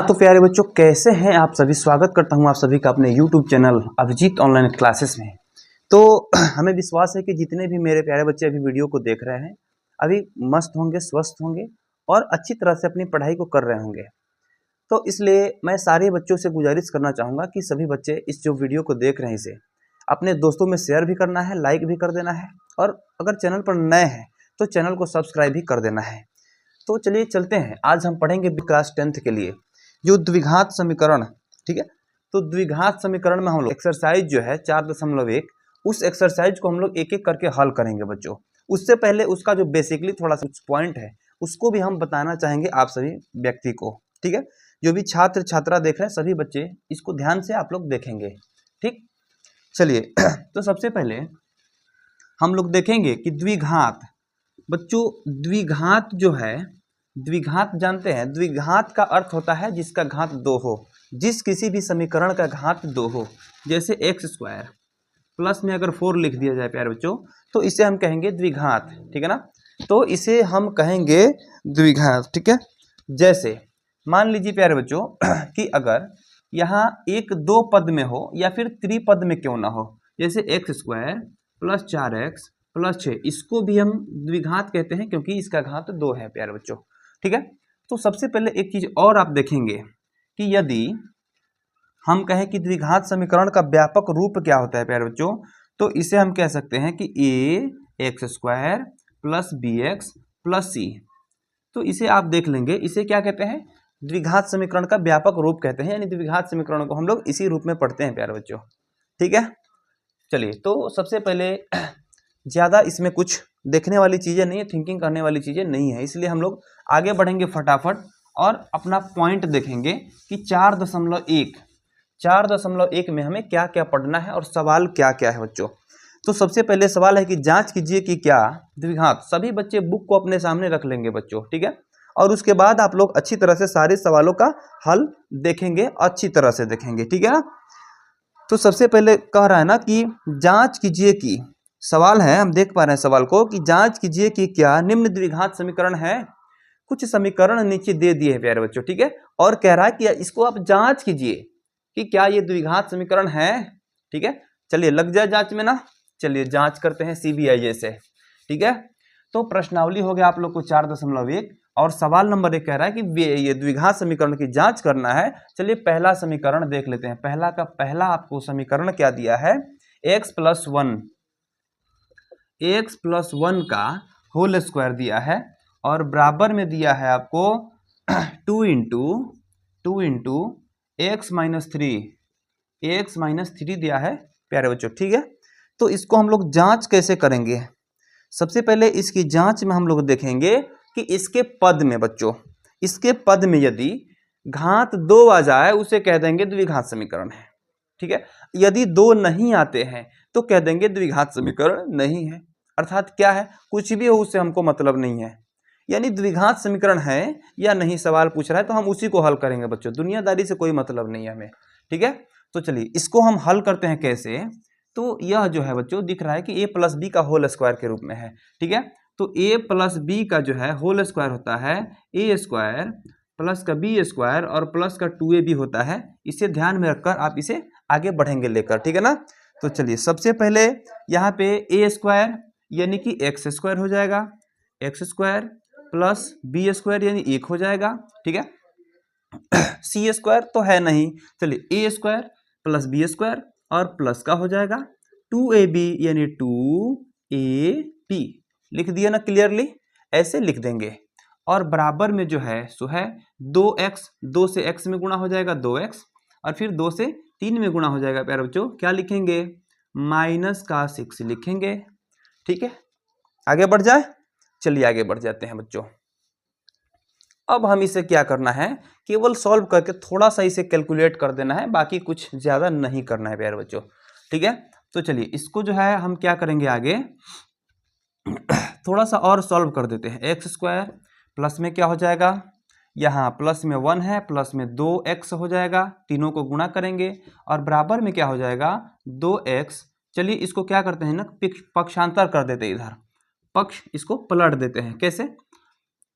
तो प्यारे बच्चों, कैसे हैं आप सभी। स्वागत करता हूं आप सभी का अपने YouTube channel Abhijeet online classes में। तो हमें विश्वास है कि जितने भी मेरे प्यारे बच्चे अभी वीडियो को देख रहे हैं अभी मस्त होंगे, स्वस्थ होंगे और अच्छी तरह से अपनी पढ़ाई को कर रहे होंगे। तो इसलिए मैं सारे बच्चों से गुजारिश करना चाहूँगा कि सभी बच्चे इस जो वीडियो को देख रहे हैं इसे अपने दोस्तों में शेयर भी करना है, लाइक भी कर देना है और अगर चैनल पर नए हैं तो चैनल को सब्सक्राइब भी कर देना है। तो चलिए चलते हैं। आज हम पढ़ेंगे क्लास 10th के लिए जो द्विघात समीकरण, ठीक है। तो द्विघात समीकरण में हम लोग एक्सरसाइज जो है 4.1 उस एक्सरसाइज को हम लोग एक एक करके हल करेंगे बच्चों। उससे पहले उसका जो बेसिकली थोड़ा सा पॉइंट है उसको भी हम बताना चाहेंगे आप सभी व्यक्ति को, ठीक है। जो भी छात्र छात्रा देख रहे हैं सभी बच्चे इसको ध्यान से आप लोग देखेंगे, ठीक। चलिए तो सबसे पहले हम लोग देखेंगे कि द्विघात। बच्चों द्विघात जो है, द्विघात जानते हैं, द्विघात का अर्थ होता है जिसका घात 2 हो, जिस किसी भी समीकरण का घात 2 हो। जैसे x स्क्वायर प्लस में अगर 4 लिख दिया जाए प्यारे बच्चों तो इसे हम कहेंगे द्विघात, ठीक है ना। तो इसे हम कहेंगे द्विघात, ठीक है। जैसे मान लीजिए प्यारे बच्चों कि अगर यहाँ एक दो पद में हो या फिर त्रिपद में क्यों ना हो, जैसे x square plus 4x plus 6, इसको भी हम द्विघात कहते हैं क्योंकि इसका घात 2 है प्यारे बच्चों, ठीक है। तो सबसे पहले एक चीज और आप देखेंगे कि यदि हम कहें कि द्विघात समीकरण का व्यापक रूप क्या होता है प्यारे बच्चों, तो इसे हम कह सकते हैं कि ax square plus bx plus c। तो इसे आप देख लेंगे, इसे क्या कहते हैं, द्विघात समीकरण का व्यापक रूप कहते हैं। यानी द्विघात समीकरण को हम लोग इसी रूप में पढ़ते हैं प्यारे बच्चों, ठीक है। चलिए तो सबसे पहले ज़्यादा इसमें कुछ देखने वाली चीज़ें नहीं है, थिंकिंग करने वाली चीज़ें नहीं है, इसलिए हम लोग आगे बढ़ेंगे फटाफट और अपना पॉइंट देखेंगे कि 4.1 में हमें क्या क्या पढ़ना है और सवाल क्या क्या है बच्चों। तो सबसे पहले सवाल है कि जांच कीजिए कि क्या द्विघात। सभी बच्चे बुक को अपने सामने रख लेंगे बच्चों, ठीक है। और उसके बाद आप लोग अच्छी तरह से सारे सवालों का हल देखेंगे, अच्छी तरह से देखेंगे, ठीक है ना। तो सबसे पहले कह रहा है ना कि जांच कीजिए कि, सवाल है, हम देख पा रहे हैं सवाल को, कि जांच कीजिए कि क्या निम्न द्विघात समीकरण है। कुछ समीकरण नीचे दे दिए हैं प्यारे बच्चों, ठीक है। और कह रहा है कि इसको आप जांच कीजिए कि क्या ये द्विघात समीकरण है, ठीक है। चलिए लग जाए जांच में ना, चलिए जांच करते हैं CBIJ से, ठीक है। तो प्रश्नावली हो गया आप लोग को 4.1 और सवाल नंबर 1 कह रहा है कि ये द्विघात समीकरण की जांच करना है। चलिए पहला समीकरण देख लेते हैं। पहला का पहला आपको समीकरण क्या दिया है, x प्लस 1 का होल स्क्वायर दिया है और बराबर में दिया है आपको 2 इंटू एक्स माइनस थ्री दिया है प्यारे बच्चों, ठीक है। तो इसको हम लोग जांच कैसे करेंगे। सबसे पहले इसकी जांच में हम लोग देखेंगे कि इसके पद में बच्चों, इसके पद में यदि घात 2 आ जाए उसे कह देंगे द्विघात समीकरण है, ठीक है। यदि 2 नहीं आते हैं तो कह देंगे द्विघात समीकरण नहीं है। अर्थात क्या है, कुछ भी हो उससे हमको मतलब नहीं है। यानी द्विघात समीकरण है या नहीं सवाल पूछ रहा है तो हम उसी को हल करेंगे बच्चों, दुनियादारी से कोई मतलब नहीं है हमें, ठीक है। तो चलिए इसको हम हल करते हैं कैसे। तो यह जो है बच्चों दिख रहा है कि a प्लस बी का होल स्क्वायर के रूप में है, ठीक है। तो a प्लस बी का जो है होल स्क्वायर होता है a स्क्वायर प्लस का b स्क्वायर और प्लस का 2ab होता है। इसे ध्यान में रखकर आप इसे आगे बढ़ेंगे लेकर, ठीक है ना। तो चलिए सबसे पहले यहाँ पे a स्क्वायर यानी कि x स्क्वायर हो जाएगा, x square plus b square यानी 1 हो जाएगा, ठीक है। c स्क्वायर तो है नहीं, चलिए a square plus b square और प्लस का हो जाएगा 2ab यानी 2ab लिख दिया ना क्लियरली, ऐसे लिख देंगे। और बराबर में जो है सो है 2x, 2 से x में गुणा हो जाएगा 2x और फिर 2 से 3 में गुणा हो जाएगा प्यारे बच्चों, क्या लिखेंगे, माइनस का 6 लिखेंगे, ठीक है। आगे बढ़ जाए, चलिए आगे बढ़ जाते हैं बच्चों। अब हम इसे क्या करना है, केवल सॉल्व करके थोड़ा सा इसे कैलकुलेट कर देना है, बाकी कुछ ज्यादा नहीं करना है प्यारे बच्चों, ठीक है। तो चलिए इसको जो है हम क्या करेंगे आगे थोड़ा सा और सॉल्व कर देते हैं। एक्स स्क्वायर प्लस में क्या हो जाएगा, यहाँ प्लस में 1 है, प्लस में 2x हो जाएगा, तीनों को गुणा करेंगे और बराबर में क्या हो जाएगा 2x। चलिए इसको क्या करते हैं ना, पक्षांतर कर देते हैं, इधर पक्ष इसको पलट देते हैं। कैसे,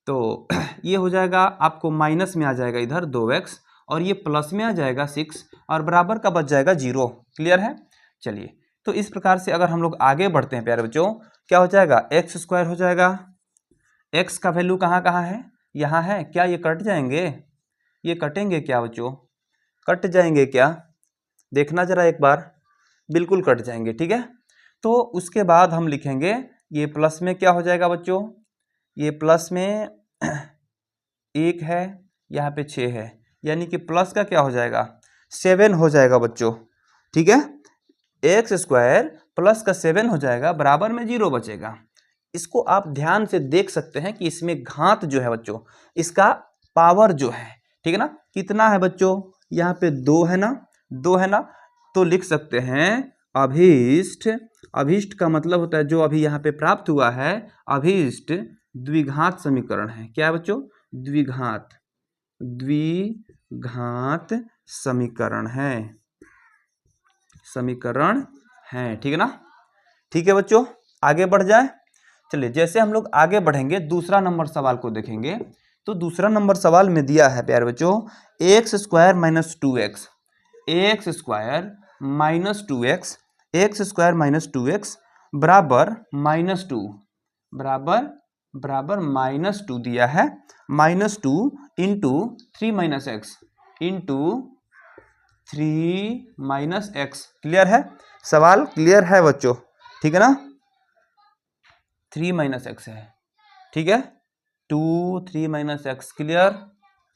तो ये हो जाएगा आपको माइनस में आ जाएगा इधर 2x और ये प्लस में आ जाएगा 6 और बराबर का बच जाएगा 0। क्लियर है। चलिए, तो इस प्रकार से अगर हम लोग आगे बढ़ते हैं प्यारे बच्चों, क्या हो जाएगा, एक्स स्क्वायर हो जाएगा। एक्स का वैल्यू कहाँ कहाँ है, यहाँ है। क्या ये कट जाएंगे, ये कटेंगे क्या बच्चों, कट जाएंगे क्या, देखना जरा एक बार, बिल्कुल कट जाएंगे। ठीक है, तो उसके बाद हम लिखेंगे ये प्लस में क्या हो जाएगा बच्चों, ये प्लस में 1 है, यहाँ पे 6 है, यानी कि प्लस का क्या हो जाएगा, 7 हो जाएगा बच्चों। ठीक है, एक्स स्क्वायर प्लस का 7 हो जाएगा, बराबर में 0 बचेगा। इसको आप ध्यान से देख सकते हैं कि इसमें घात जो है बच्चों, इसका पावर जो है, ठीक है ना, कितना है बच्चों, यहाँ पे 2 है ना, 2 है ना, तो लिख सकते हैं अभीष्ट। अभीष्ट का मतलब होता है जो अभी यहाँ पे प्राप्त हुआ है, अभीष्ट द्विघात समीकरण है। क्या है बच्चों, द्विघात, द्विघात समीकरण है, समीकरण है। ठीक है ना, ठीक है बच्चों, आगे बढ़ जाए। चलिए, जैसे हम लोग आगे बढ़ेंगे दूसरा नंबर सवाल को देखेंगे, तो दूसरा नंबर सवाल में दिया है प्यारे बच्चों, x square minus 2x, x square minus 2x, x square minus 2x बराबर माइनस 2, बराबर माइनस 2 दिया है, minus 2 into 3 minus x, into 3 minus x. Clear है, सवाल क्लियर है बच्चों, ठीक है ना, 3 माइनस एक्स है। ठीक है, 2 3 माइनस एक्स, क्लियर,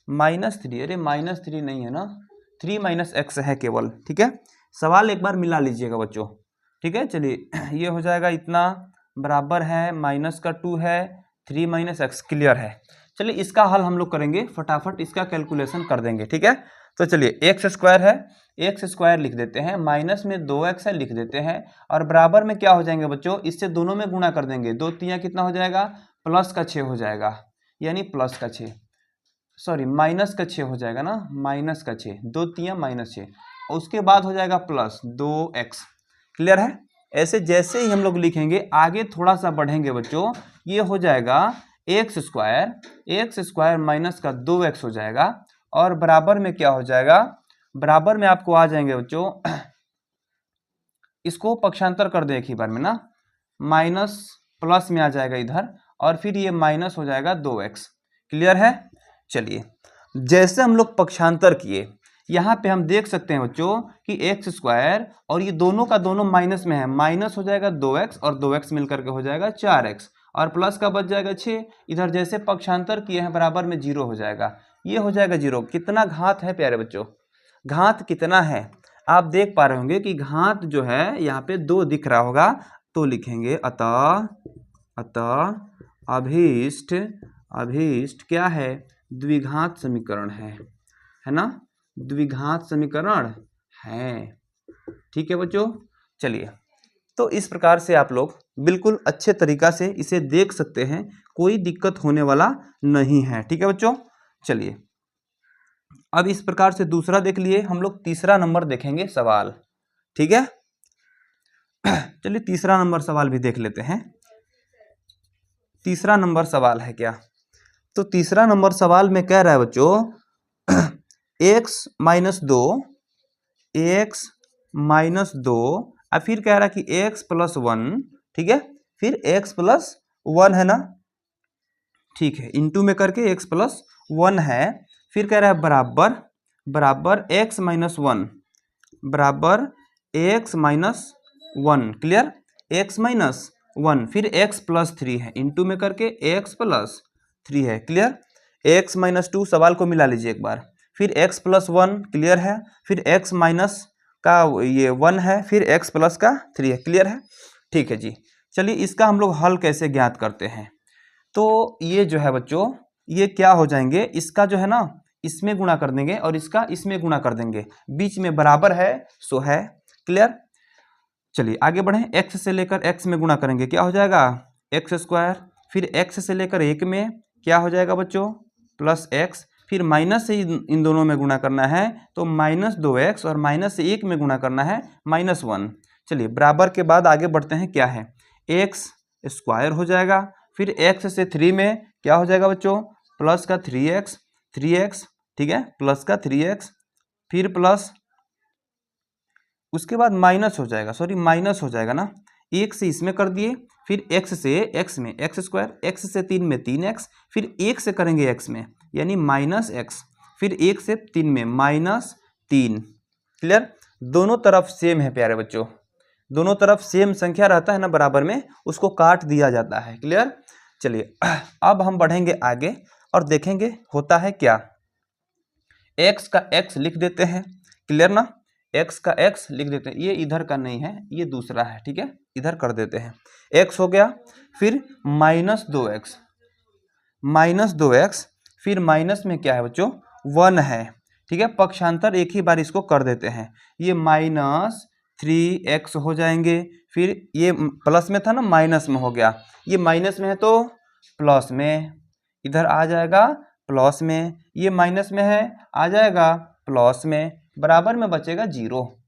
माइनस 3, अरे माइनस 3 नहीं है ना, 3 माइनस एक्स है केवल। ठीक है, सवाल एक बार मिला लीजिएगा बच्चों। ठीक है, चलिए ये हो जाएगा इतना, बराबर है माइनस का 2 है, 3 माइनस एक्स। क्लियर है, चलिए इसका हल हम लोग करेंगे, फटाफट इसका कैलकुलेशन कर देंगे। ठीक है, तो चलिए एक्स स्क्वायर है, एक्स स्क्वायर लिख देते हैं, माइनस में 2x है लिख देते हैं, और बराबर में क्या हो जाएंगे बच्चों, इससे दोनों में गुणा कर देंगे, 2 3 कितना हो जाएगा, प्लस का 6 हो जाएगा, यानी प्लस का 6, सॉरी माइनस का 6 हो जाएगा ना, माइनस का 6, 2 3 माइनस 6, उसके बाद हो जाएगा प्लस 2x। क्लियर है, ऐसे जैसे ही हम लोग लिखेंगे, आगे थोड़ा सा बढ़ेंगे बच्चों, ये हो जाएगा एक्स स्क्वायर माइनस का 2x हो जाएगा, और बराबर में क्या हो जाएगा, बराबर में आपको आ जाएंगे बच्चों, इसको पक्षांतर कर दे एक ही बार में ना, माइनस प्लस में आ जाएगा इधर, और फिर ये माइनस हो जाएगा 2x। क्लियर है, चलिए जैसे हम लोग पक्षांतर किए, यहाँ पे हम देख सकते हैं बच्चों कि एक्स स्क्वायर और ये दोनों का दोनों माइनस में है, माइनस हो जाएगा 2x और 2x मिलकर के हो जाएगा 4x, और प्लस का बच जाएगा 6, इधर जैसे पक्षांतर किए हैं बराबर में 0 हो जाएगा, ये हो जाएगा 0। कितना घात है प्यारे बच्चों, घात कितना है, आप देख पा रहे होंगे कि घात जो है यहाँ पे 2 दिख रहा होगा, तो लिखेंगे अतः अभीष्ट क्या है, द्विघात समीकरण है ना, द्विघात समीकरण है। ठीक है बच्चों, चलिए तो इस प्रकार से आप लोग बिल्कुल अच्छे तरीका से इसे देख सकते हैं, कोई दिक्कत होने वाला नहीं है। ठीक है बच्चों, चलिए अब इस प्रकार से दूसरा देख लिए, हम लोग तीसरा नंबर देखेंगे सवाल। ठीक है, चलिए तीसरा नंबर सवाल भी देख लेते हैं। तीसरा नंबर सवाल है क्या, तो तीसरा नंबर सवाल में कह रहा है बच्चों x माइनस 2, एक्स माइनस 2, और फिर कह रहा है कि x प्लस 1, ठीक है, फिर x प्लस 1 है ना, ठीक है, इंटू में करके x प्लस 1 है, फिर कह रहा है बराबर x माइनस 1, बराबर x minus 1। Clear, x minus 1, फिर x प्लस 3 है, इंटू में करके x प्लस 3 है। क्लियर, x माइनस 2 सवाल को मिला लीजिए एक बार, फिर x प्लस 1, क्लियर है, फिर x माइनस का ये 1 है, फिर x प्लस का 3 है। क्लियर है, ठीक है जी। चलिए इसका हम लोग हल कैसे ज्ञात करते हैं, तो ये जो है बच्चों, ये क्या हो जाएंगे, इसका जो है ना इसमें गुणा कर देंगे और इसका इसमें गुणा कर देंगे, बीच में बराबर है सो है। क्लियर, चलिए आगे बढ़ें, x से लेकर x में गुणा करेंगे, क्या हो जाएगा एक्स स्क्वायर, फिर x से लेकर 1 में क्या हो जाएगा बच्चों, प्लस x, फिर माइनस से इन दोनों में गुणा करना है, तो माइनस 2x, और माइनस से 1 में गुणा करना है माइनस 1। चलिए बराबर के बाद आगे बढ़ते हैं, क्या है एक्स स्क्वायर हो जाएगा, फिर x से 3 में क्या हो जाएगा बच्चों, प्लस का 3x ठीक है, प्लस का 3x, फिर प्लस, उसके बाद माइनस हो जाएगा, सॉरी माइनस हो जाएगा ना, एक से इसमें कर दिए, फिर x से x में एक्स स्क्वायर, x से 3 में 3x, फिर 1 से करेंगे x में यानी माइनस x, फिर 1 से 3 में -3। क्लियर, दोनों तरफ सेम है प्यारे बच्चों, दोनों तरफ सेम संख्या रहता है ना बराबर में, उसको काट दिया जाता है। क्लियर, चलिए अब हम बढ़ेंगे आगे और देखेंगे होता है क्या। x का x लिख देते हैं, क्लियर ना, x का x लिख देते हैं, ये इधर का नहीं है, ये दूसरा है, ठीक है, इधर कर देते हैं, x हो गया, फिर -2x, -2x, फिर माइनस में क्या है बच्चों 1 है, ठीक है, पक्षांतर एक ही बार इसको कर देते हैं, ये -3x हो जाएंगे, फिर ये प्लस में था ना माइनस में हो गया, ये माइनस में है तो प्लस में, इधर आ जाएगा प्लस में, ये माइनस में है आ जाएगा प्लस में, बराबर में बचेगा 0।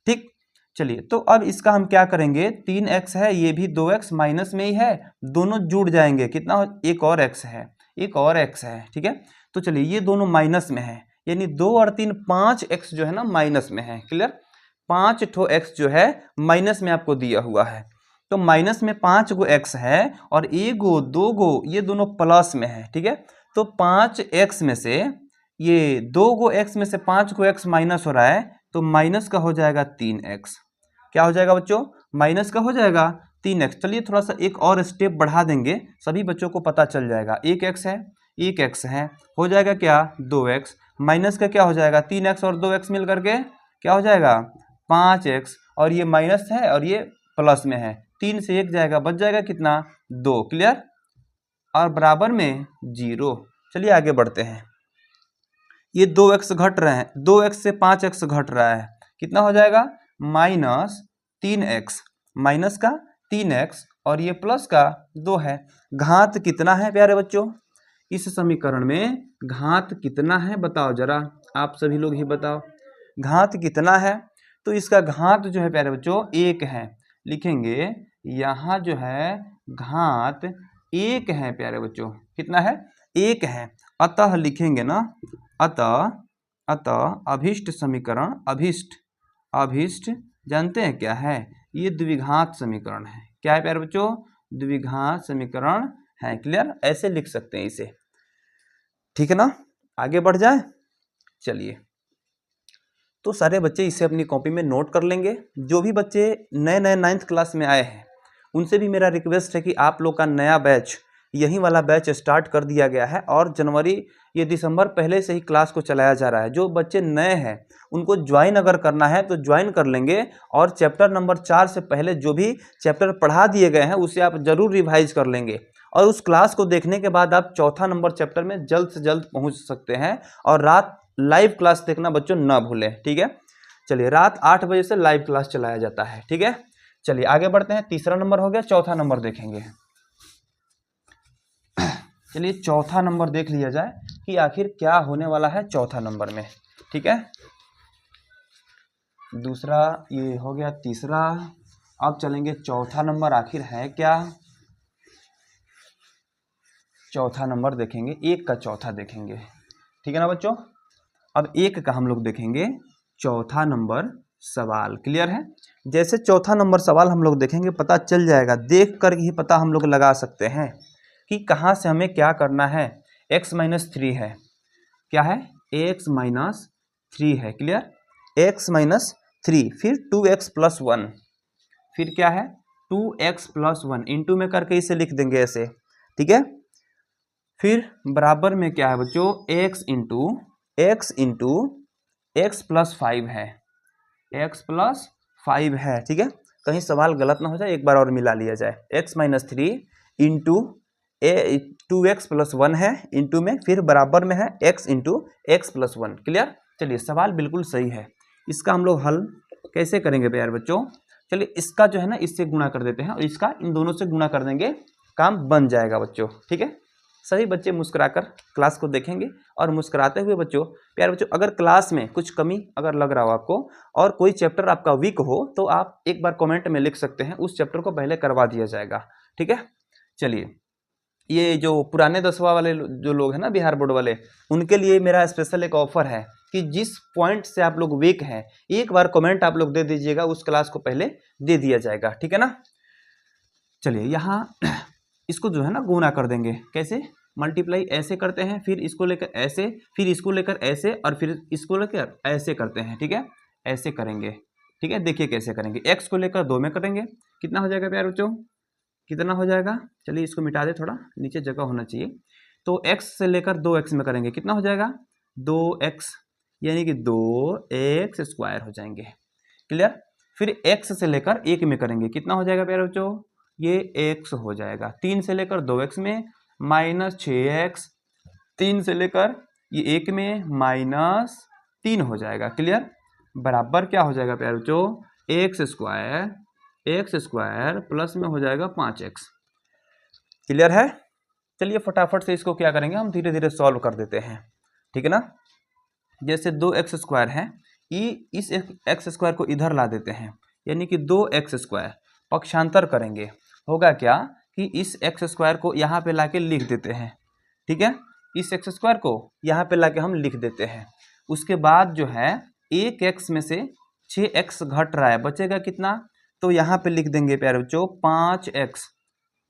ठीक, चलिए तो अब इसका हम क्या करेंगे, 3x है, ये भी 2x माइनस में ही है, दोनों जुड़ जाएंगे, कितना, एक और x है, एक और x है, ठीक है, तो चलिए ये दोनों माइनस में है, यानी 2 और 3 5x जो है ना माइनस में है। क्लियर, 5 ठो x जो है माइनस में आपको दिया हुआ है, तो माइनस में 5 गो x है और 1 गो 2 गो ये दोनों प्लस में है, ठीक है, तो 5x में से ये 2 गो x में से 5 गो x माइनस हो रहा है, तो माइनस का हो जाएगा 3x, क्या हो जाएगा बच्चों, माइनस का हो जाएगा 3x। चलिए थोड़ा सा एक और स्टेप बढ़ा देंगे, सभी बच्चों को पता चल जाएगा, एक x है, एक x है, हो जाएगा क्या 2x, माइनस का क्या हो जाएगा 3x और 2x मिल करके क्या हो जाएगा 5x, और ये माइनस है और ये प्लस में है, 3 से 1 जाएगा, बच जाएगा कितना 2। क्लियर, और बराबर में 0। चलिए आगे बढ़ते हैं, ये 2x घट रहे हैं, 2x से 5x घट रहा है, कितना हो जाएगा -3x, माइनस का 3x और ये प्लस का 2 है। घात कितना है प्यारे बच्चों, इस समीकरण में घात कितना है बताओ जरा, आप सभी लोग ही बताओ, घात कितना है, तो इसका घात जो है प्यारे बच्चों 1 है, लिखेंगे यहाँ जो है घात 1 है प्यारे बच्चों, कितना है 1 है, अतः लिखेंगे ना, अतः अभिष्ट समीकरण, अभिष्ट जानते हैं क्या है, ये द्विघात समीकरण है, क्या है प्यारे बच्चों, द्विघात समीकरण है। क्लियर, ऐसे लिख सकते हैं इसे, ठीक है ना, आगे बढ़ जाए। चलिए तो सारे बच्चे इसे अपनी कॉपी में नोट कर लेंगे, जो भी बच्चे नए नए 9th क्लास में आए हैं उनसे भी मेरा रिक्वेस्ट है कि आप लोग का नया बैच, यही वाला बैच स्टार्ट कर दिया गया है और जनवरी ये दिसंबर पहले से ही क्लास को चलाया जा रहा है। जो बच्चे नए हैं उनको ज्वाइन अगर करना है तो ज्वाइन कर लेंगे, और चैप्टर नंबर 4 से पहले जो भी चैप्टर पढ़ा दिए गए हैं उसे आप जरूर रिवाइज कर लेंगे, और उस क्लास को देखने के बाद आप चौथा नंबर चैप्टर में जल्द से जल्द पहुँच सकते हैं। और रात लाइव क्लास देखना बच्चों ना भूलें, ठीक है। चलिए रात 8 बजे से लाइव क्लास चलाया जाता है, ठीक है। चलिए आगे बढ़ते हैं, तीसरा नंबर हो गया, चौथा नंबर देखेंगे। चलिए चौथा नंबर देख लिया जाए कि आखिर क्या होने वाला है चौथा नंबर में, ठीक है। दूसरा ये हो गया, तीसरा, अब चलेंगे चौथा नंबर आखिर है क्या। चौथा नंबर देखेंगे, एक का चौथा देखेंगे, ठीक है ना बच्चों। अब एक का हम लोग देखेंगे चौथा नंबर सवाल, क्लियर है। जैसे चौथा नंबर सवाल हम लोग देखेंगे पता चल जाएगा, देख कर ही पता हम लोग लगा सकते हैं कि कहाँ से हमें क्या करना है। x-3 है, क्या है x-3 है, क्लियर, x-3, फिर 2x + 1, फिर क्या है 2x + 1 इंटू में करके इसे लिख देंगे ऐसे, ठीक है। फिर बराबर में क्या है बच्चों x इंटू x + 5 है, x + 5 है, ठीक है। कहीं सवाल गलत ना हो जाए, एक बार और मिला लिया जाए, x-3 इंटू 2x + 1 है इंटू में, फिर बराबर में है x इंटू x + 1, क्लियर। चलिए सवाल बिल्कुल सही है, इसका हम लोग हल कैसे करेंगे प्यारे बच्चों। चलिए इसका जो है ना इससे गुणा कर देते हैं और इसका इन दोनों से गुणा कर देंगे, काम बन जाएगा बच्चों, ठीक है। सभी बच्चे मुस्कुराकर क्लास को देखेंगे, और मुस्कुराते हुए बच्चों, प्यारे बच्चों, अगर क्लास में कुछ कमी अगर लग रहा हो आपको और कोई चैप्टर आपका वीक हो तो आप एक बार कमेंट में लिख सकते हैं, उस चैप्टर को पहले करवा दिया जाएगा, ठीक है। चलिए ये जो पुराने 10वां वाले जो लोग हैं ना, बिहार बोर्ड वाले, उनके लिए मेरा स्पेशल एक ऑफर है कि जिस पॉइंट से आप लोग वीक हैं, एक बार कमेंट आप लोग दे दीजिएगा, उस क्लास को पहले दे दिया जाएगा, ठीक है ना। चलिए यहाँ इसको जो है ना गुना कर देंगे, कैसे, मल्टीप्लाई ऐसे करते हैं, फिर इसको लेकर ऐसे, फिर इसको लेकर ऐसे, और फिर इसको लेकर ऐसे करते हैं, ठीक है, ऐसे करेंगे, ठीक है। देखिए कैसे करेंगे, x को लेकर 2 में करेंगे, कितना हो जाएगा प्यारे बच्चों, कितना हो जाएगा, चलिए इसको मिटा दे, थोड़ा नीचे जगह होना चाहिए। तो x से लेकर 2x में करेंगे, कितना हो जाएगा 2x, यानी कि 2x स्क्वायर हो जाएंगे, क्लियर। फिर x से लेकर 1 में करेंगे, कितना हो जाएगा प्यारे बच्चों, ये x हो जाएगा। 3 से लेकर 2x में -6x, 3 से लेकर ये 1 में -3 हो जाएगा, क्लियर। बराबर क्या हो जाएगा प्यारे बच्चों, एक्स स्क्वायर प्लस में हो जाएगा 5x, क्लियर है। चलिए फटाफट से इसको क्या करेंगे, हम धीरे धीरे सॉल्व कर देते हैं, ठीक है ना। जैसे 2x स्क्वायर है, इस x स्क्वायर को इधर ला देते हैं, यानी कि 2x स्क्वायर, पक्षांतर करेंगे, होगा क्या कि इस x स्क्वायर को यहाँ पे लाके लिख देते हैं, ठीक है। इस x स्क्वायर को यहाँ पे लाके हम लिख देते हैं। उसके बाद जो है 1x में से 6x घट रहा है, बचेगा कितना, तो यहाँ पे लिख देंगे प्यारे बच्चों 5x,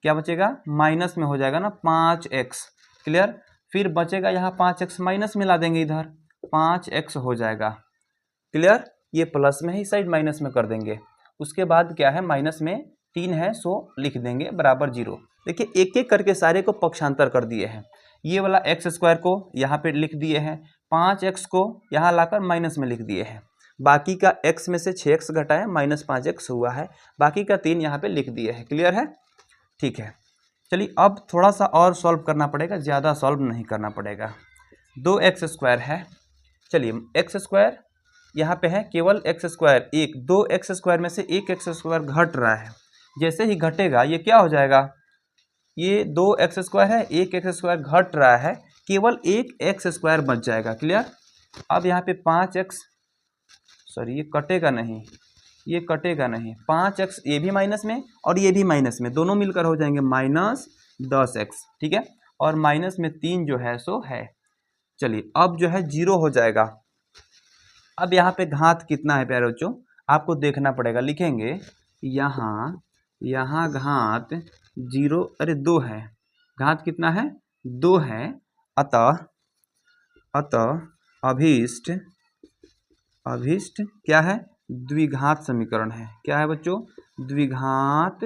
क्या बचेगा, माइनस में हो जाएगा ना 5x, क्लियर। फिर बचेगा यहाँ 5x, माइनस में ला देंगे इधर, 5x हो जाएगा, क्लियर। ये प्लस में है, इस साइड माइनस में कर देंगे। उसके बाद क्या है, माइनस में 3 है, सो लिख देंगे बराबर 0। देखिए एक एक करके सारे को पक्षांतर कर दिए हैं। ये वाला x स्क्वायर को यहाँ पे लिख दिए हैं, 5x को यहाँ लाकर माइनस में लिख दिए हैं, बाकी का x में से 6x घटाए -5x हुआ है, बाकी का 3 यहाँ पे लिख दिए हैं, क्लियर है, ठीक है। चलिए अब थोड़ा सा और सॉल्व करना पड़ेगा, ज़्यादा सॉल्व नहीं करना पड़ेगा। 2x स्क्वायर है, चलिए x स्क्वायर यहाँ पे है, केवल x स्क्वायर 1, 2x स्क्वायर में से 1x स्क्वायर घट रहा है, जैसे ही घटेगा ये क्या हो जाएगा, ये 2x स्क्वायर है, 1x स्क्वायर घट रहा है, केवल 1x स्क्वायर बच जाएगा, क्लियर। अब यहाँ पे 5x, सॉरी ये कटेगा नहीं, ये कटेगा नहीं, 5x ये भी माइनस में और ये भी माइनस में, दोनों मिलकर हो जाएंगे -10x, ठीक है। और माइनस में 3 जो है सो है। चलिए अब जो है 0 हो जाएगा। अब यहाँ पे घात कितना है प्यारे बच्चों, आपको देखना पड़ेगा, लिखेंगे यहाँ घात 0, अरे 2 है, घात कितना है 2 है, अतः अभिष्ट क्या है, द्विघात समीकरण है, क्या है बच्चों, द्विघात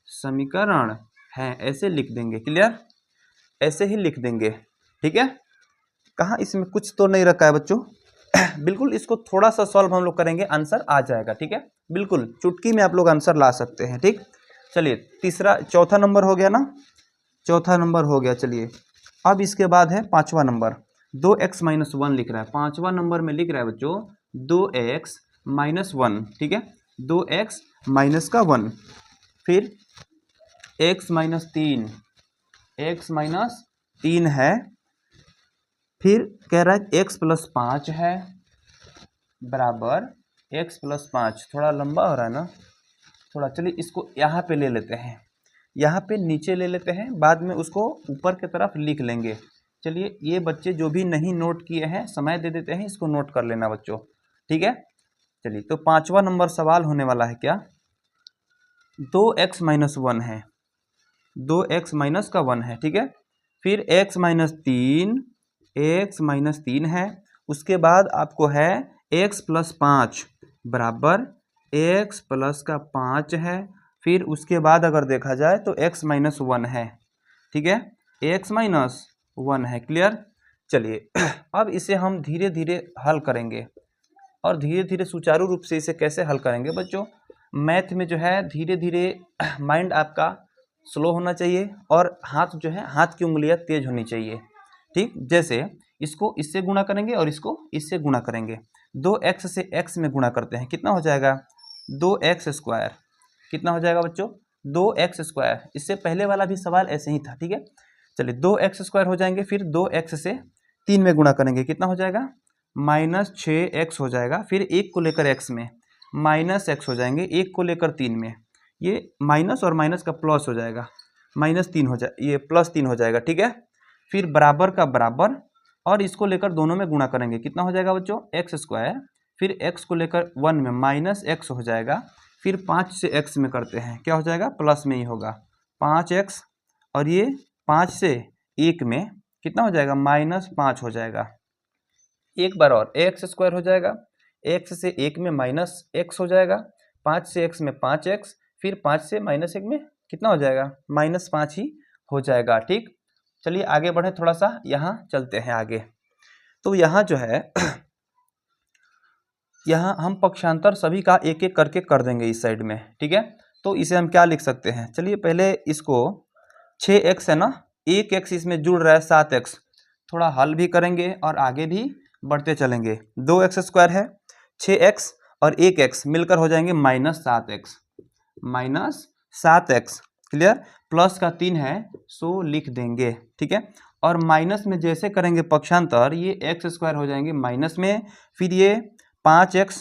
समीकरण है, ऐसे लिख देंगे, क्लियर, ऐसे ही लिख देंगे, ठीक है। कहाँ इसमें कुछ तो नहीं रखा है बच्चों बिल्कुल इसको थोड़ा सा सॉल्व हम लोग करेंगे, आंसर आ जाएगा, ठीक है, बिल्कुल चुटकी में आप लोग आंसर ला सकते हैं, ठीक। चलिए चौथा नंबर हो गया ना, चौथा नंबर हो गया। चलिए अब इसके बाद है 5वां नंबर, 2x - 1 लिख रहा है, 5वां नंबर में लिख रहा है बच्चों 2x - 1, ठीक है, 2x माइनस का 1, फिर x - 3 है, फिर कह रहा है x + 5 है, बराबर x + 5, थोड़ा लंबा हो रहा है ना थोड़ा, चलिए इसको यहाँ पे ले लेते हैं, यहाँ पे नीचे ले लेते हैं, बाद में उसको ऊपर की तरफ लिख लेंगे। चलिए ये बच्चे जो भी नहीं नोट किए हैं समय दे देते हैं, इसको नोट कर लेना बच्चों, ठीक है। चलिए तो 5वां नंबर सवाल होने वाला है क्या, 2x - 1 है, 2x माइनस का 1 है, ठीक है। फिर x - 3 है, उसके बाद आपको है x + 5 बराबर x + 5 है, फिर उसके बाद अगर देखा जाए तो x - 1 है, ठीक है, x - 1 है, क्लियर। चलिए अब इसे हम धीरे धीरे हल करेंगे, और धीरे धीरे सुचारू रूप से इसे कैसे हल करेंगे बच्चों, मैथ में जो है धीरे धीरे माइंड आपका स्लो होना चाहिए, और हाथ जो है, हाथ की उंगलियां तेज होनी चाहिए, ठीक। जैसे इसको इससे गुणा करेंगे और इसको इससे गुणा करेंगे, 2x से x में गुणा करते हैं, कितना हो जाएगा 2x स्क्वायर, कितना हो जाएगा बच्चों 2x स्क्वायर, इससे पहले वाला भी सवाल ऐसे ही था, ठीक है। चलिए 2x स्क्वायर हो जाएंगे, फिर 2x से 3 में गुणा करेंगे, कितना हो जाएगा -6x हो जाएगा, फिर 1 को लेकर x में -x हो जाएंगे, 1 को लेकर 3 में, ये माइनस और माइनस का प्लस हो जाएगा, -3 हो जाए, ये +3 हो जाएगा, ठीक है। फिर बराबर का बराबर और इसको लेकर दोनों में गुणा करेंगे, कितना हो जाएगा बच्चों, x²। फिर x को लेकर 1 में -x हो जाएगा। फिर 5 से x में करते हैं, क्या हो जाएगा, प्लस में ही होगा 5x। और ये 5 से 1 में कितना हो जाएगा, -5 हो जाएगा। एक बार और ax² हो जाएगा, x से 1 में -x हो जाएगा, 5 से x में 5x, फिर 5 से -1 में कितना हो जाएगा, -5 ही हो जाएगा, ठीक। चलिए आगे बढ़े, थोड़ा सा यहाँ चलते हैं आगे। तो यहाँ जो है यहाँ हम पक्षांतर सभी का एक एक करके कर देंगे इस साइड में, ठीक है। तो इसे हम क्या लिख सकते हैं, चलिए पहले इसको 6x है ना, 1x इसमें जुड़ रहा है 7x, थोड़ा हल भी करेंगे और आगे भी बढ़ते चलेंगे। 2x² है, 6x और 1x मिलकर हो जाएंगे -7x, -7x, क्लियर। प्लस का 3 है सो लिख देंगे, ठीक है। और माइनस में जैसे करेंगे पक्षांतर, ये x² हो जाएंगे माइनस में। फिर ये 5x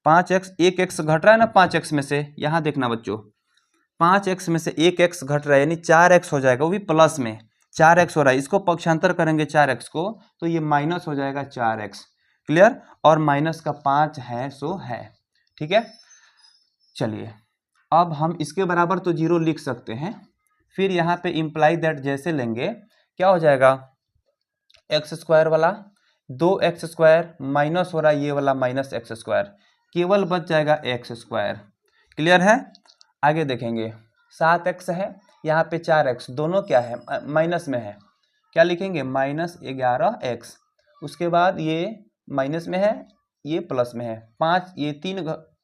1x घट रहा है ना 5x में से, यहाँ देखना बच्चों, 5x में से 1x घट रहा है यानी 4x हो जाएगा, वो भी प्लस में 4x हो रहा है। इसको पक्षांतर करेंगे 4x को तो ये माइनस हो जाएगा 4x, क्लियर। और माइनस का 5 है सो है, ठीक है। चलिए अब हम इसके बराबर तो 0 लिख सकते हैं। फिर यहाँ पे इम्प्लाई दैट जैसे लेंगे, क्या हो जाएगा, x² वाला 2x² माइनस हो रहा है ये वाला -x², केवल बच जाएगा x², क्लियर है। आगे देखेंगे 7x है, यहाँ पे 4x, दोनों क्या है, माइनस में है, क्या लिखेंगे, -11x। उसके बाद ये माइनस में है, ये प्लस में है, 5, ये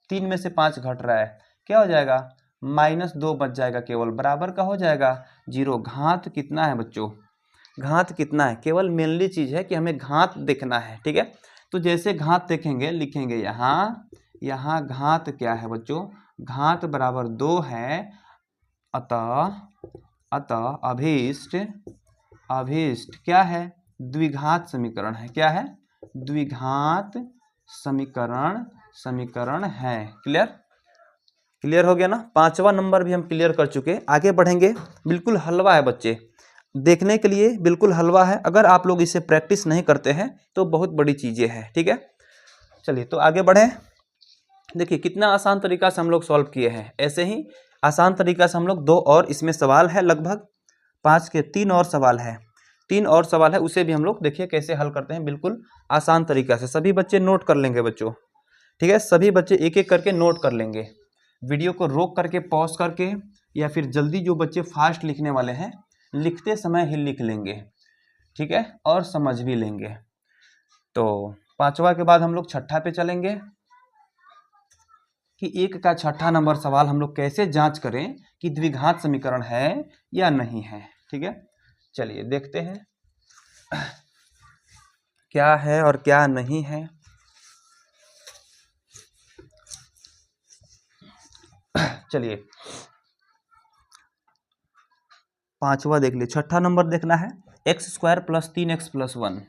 3 में से 5 घट रहा है, क्या हो जाएगा, -2 बच जाएगा, केवल बराबर का हो जाएगा 0। घात कितना है बच्चों, घात कितना है, केवल मेनली चीज है कि हमें घात देखना है, ठीक है। तो जैसे घात देखेंगे, लिखेंगे यहाँ घात क्या है बच्चों, घात बराबर 2 है। अतः अभीष्ट क्या है, द्विघात समीकरण है, क्या है, द्विघात समीकरण है, क्लियर हो गया ना। 5वां नंबर भी हम क्लियर कर चुके। आगे बढ़ेंगे, बिल्कुल हलवा है बच्चे, देखने के लिए बिल्कुल हलवा है, अगर आप लोग इसे प्रैक्टिस नहीं करते हैं तो बहुत बड़ी चीजें हैं, ठीक है। चलिए तो आगे बढ़े, देखिए कितना आसान तरीका से हम लोग सॉल्व किए हैं। ऐसे ही आसान तरीका से हम लोग 2 और इसमें सवाल है, लगभग 5 के 3 और सवाल है, 3 और सवाल है, उसे भी हम लोग देखिए कैसे हल करते हैं, बिल्कुल आसान तरीका से। सभी बच्चे नोट कर लेंगे बच्चों, ठीक है, सभी बच्चे एक एक करके नोट कर लेंगे, वीडियो को रोक करके पॉज करके, या फिर जल्दी जो बच्चे फास्ट लिखने वाले हैं लिखते समय ही लिख लेंगे, ठीक है, और समझ भी लेंगे। तो 5वां के बाद हम लोग 6ठा पे चलेंगे कि 1 का 6ठा नंबर सवाल हम लोग कैसे जांच करें कि द्विघात समीकरण है या नहीं है, ठीक है। चलिए देखते हैं क्या है और क्या नहीं है। चलिए 5वां देख लिए, 6ठा नंबर देखना है, x² + 3x + 1,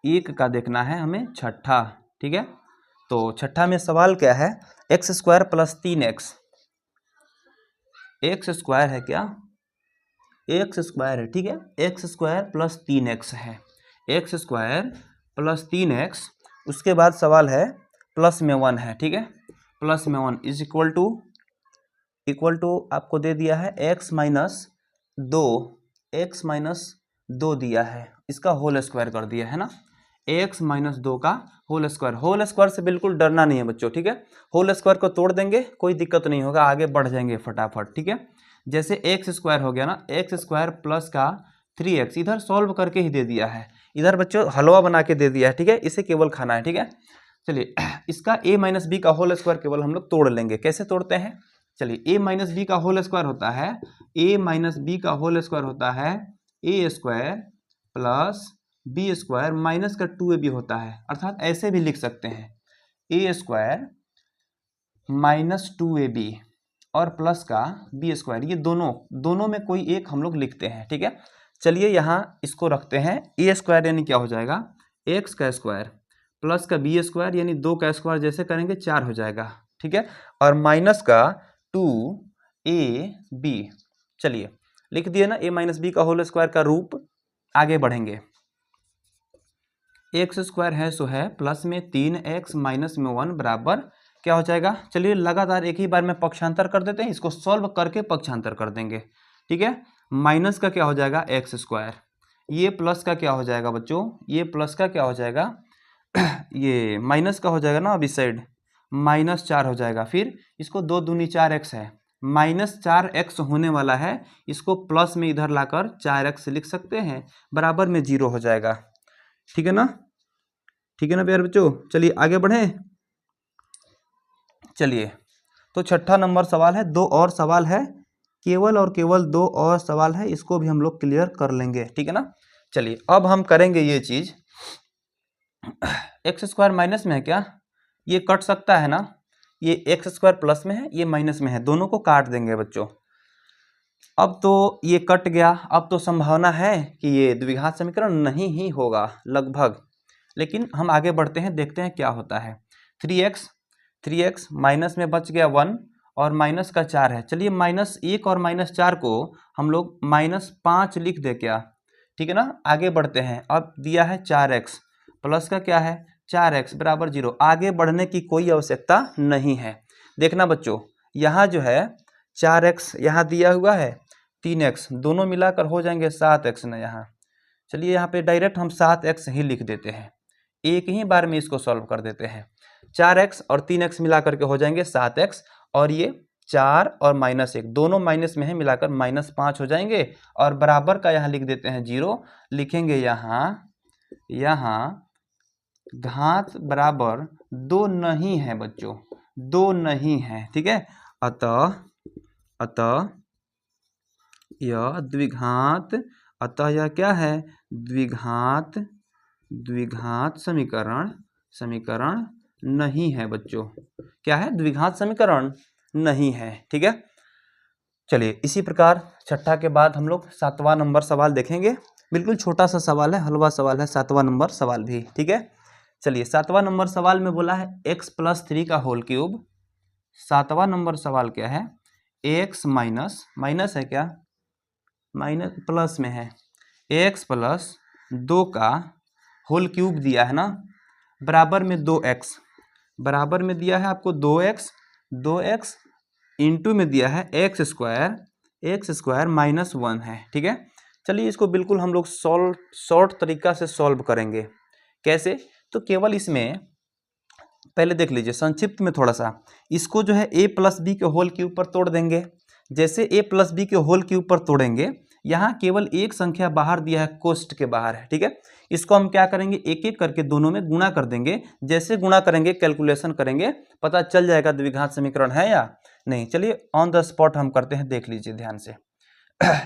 1 का देखना है हमें 6ठा, ठीक है। तो 6ठा में सवाल क्या है, x² + 3x, x² है क्या, x² है, ठीक है, x² + 3x है, x² + 3x। उसके बाद सवाल है प्लस में 1 है, ठीक है, प्लस में 1 इक्वल टू आपको दे दिया है x - 2 दिया है, इसका होल स्क्वायर कर दिया है ना, x - 2 का होल स्क्वायर से बिल्कुल डरना नहीं है बच्चों, ठीक है। होल स्क्वायर को तोड़ देंगे, कोई दिक्कत नहीं होगा, आगे बढ़ जाएंगे फटाफट, ठीक है। जैसे x² हो गया ना, x² प्लस का 3x, इधर सॉल्व करके ही दे दिया है, इधर बच्चों हलवा बना के दे दिया है, ठीक है, इसे केवल खाना है, ठीक है। चलिए इसका a - b का होल स्क्वायर केवल हम लोग तोड़ लेंगे, कैसे तोड़ते हैं, चलिए a - b का होल स्क्वायर होता है, a - b का होल स्क्वायर होता है a² प्लस b² माइनस का 2ab होता है, अर्थात ऐसे भी लिख सकते हैं a² माइनस 2ab और प्लस का b², ये दोनों में कोई एक हम लोग लिखते हैं, ठीक है। चलिए यहाँ इसको रखते हैं, a² यानी क्या हो जाएगा, x का स्क्वायर प्लस का b² यानी 2 का स्क्वायर, जैसे करेंगे 4 हो जाएगा, ठीक है, और माइनस का 2ab। चलिए लिख दिए ना, a माइनस बी का होल स्क्वायर का रूप। आगे बढ़ेंगे, एक्स स्क्वायर है सो है प्लस में 3x माइनस में 1 बराबर क्या हो जाएगा। चलिए लगातार एक ही बार में पक्षांतर कर देते हैं, इसको सॉल्व करके पक्षांतर कर देंगे। ठीक है, माइनस का क्या हो जाएगा एक्स स्क्वायर, ये प्लस का क्या हो जाएगा बच्चों, ये प्लस का क्या हो जाएगा ये माइनस का हो जाएगा ना, अब इस साइड -4 हो जाएगा। फिर इसको 2 दूनी 4x है, -4x होने वाला है, इसको प्लस में इधर लाकर 4x लिख सकते हैं, बराबर में 0 हो जाएगा। ठीक है ना, ठीक है ना प्यारे बच्चों। चलिए आगे बढ़े। चलिए तो छठा नंबर सवाल है, 2 और सवाल है, केवल और केवल 2 और सवाल है, इसको भी हम लोग क्लियर कर लेंगे। ठीक है ना। चलिए अब हम करेंगे ये चीज, एक्स स्क्वायर माइनस में है क्या, ये कट सकता है ना, ये एक्स स्क्वायर प्लस में है, ये माइनस में है, दोनों को काट देंगे बच्चों। अब तो ये कट गया, अब तो संभावना है कि ये द्विघात समीकरण नहीं ही होगा लगभग, लेकिन हम आगे बढ़ते हैं, देखते हैं क्या होता है। 3x माइनस में बच गया 1 और माइनस का 4 है। चलिए -1 और -4 को हम लोग -5 लिख दे क्या। ठीक है ना, आगे बढ़ते हैं। अब दिया है 4x, प्लस का क्या है 4x बराबर 0। आगे बढ़ने की कोई आवश्यकता नहीं है। देखना बच्चों, यहाँ जो है 4x यहाँ दिया हुआ है, 3x दोनों मिलाकर हो जाएंगे 7x ना यहाँ। चलिए यहाँ पे डायरेक्ट हम 7x ही लिख देते हैं, एक ही बार में इसको सॉल्व कर देते हैं। 4x और 3x मिला करके हो जाएंगे 7x, और ये 4 और -1 दोनों माइनस में है, मिलाकर -5 हो जाएंगे, और बराबर का यहाँ लिख देते हैं 0। लिखेंगे यहाँ घात बराबर 2 नहीं है बच्चों, 2 नहीं है। ठीक है, अतः यह द्विघात, अतः यह क्या है द्विघात समीकरण नहीं है बच्चों। क्या है, द्विघात समीकरण नहीं है। ठीक है, चलिए इसी प्रकार छठा के बाद हम लोग 7वां नंबर सवाल देखेंगे। बिल्कुल छोटा सा सवाल है, हलवा सवाल है 7वां नंबर सवाल भी। ठीक है, चलिए 7वां नंबर सवाल में बोला है x + 3 का होल क्यूब। 7वां नंबर सवाल क्या है, x माइनस है क्या, माइनस प्लस में है, x + 2 का होल क्यूब दिया है ना, बराबर में 2x, बराबर में दिया है आपको 2x इंटू में दिया है x स्क्वायर -1 है। ठीक है, चलिए इसको बिल्कुल हम लोग शॉर्ट तरीका से सॉल्व करेंगे। कैसे, तो केवल इसमें पहले देख लीजिए संक्षिप्त में थोड़ा सा, इसको जो है a + b के होल क्यूब पर तोड़ देंगे। जैसे a + b के होल क्यूब पर तोड़ेंगे, यहाँ केवल एक संख्या बाहर दिया है, कोष्ठ के बाहर है। ठीक है, इसको हम क्या करेंगे, एक एक करके दोनों में गुणा कर देंगे। जैसे गुणा करेंगे कैलकुलेशन करेंगे, पता चल जाएगा द्विघात समीकरण है या नहीं। चलिए ऑन द स्पॉट हम करते हैं, देख लीजिए ध्यान से।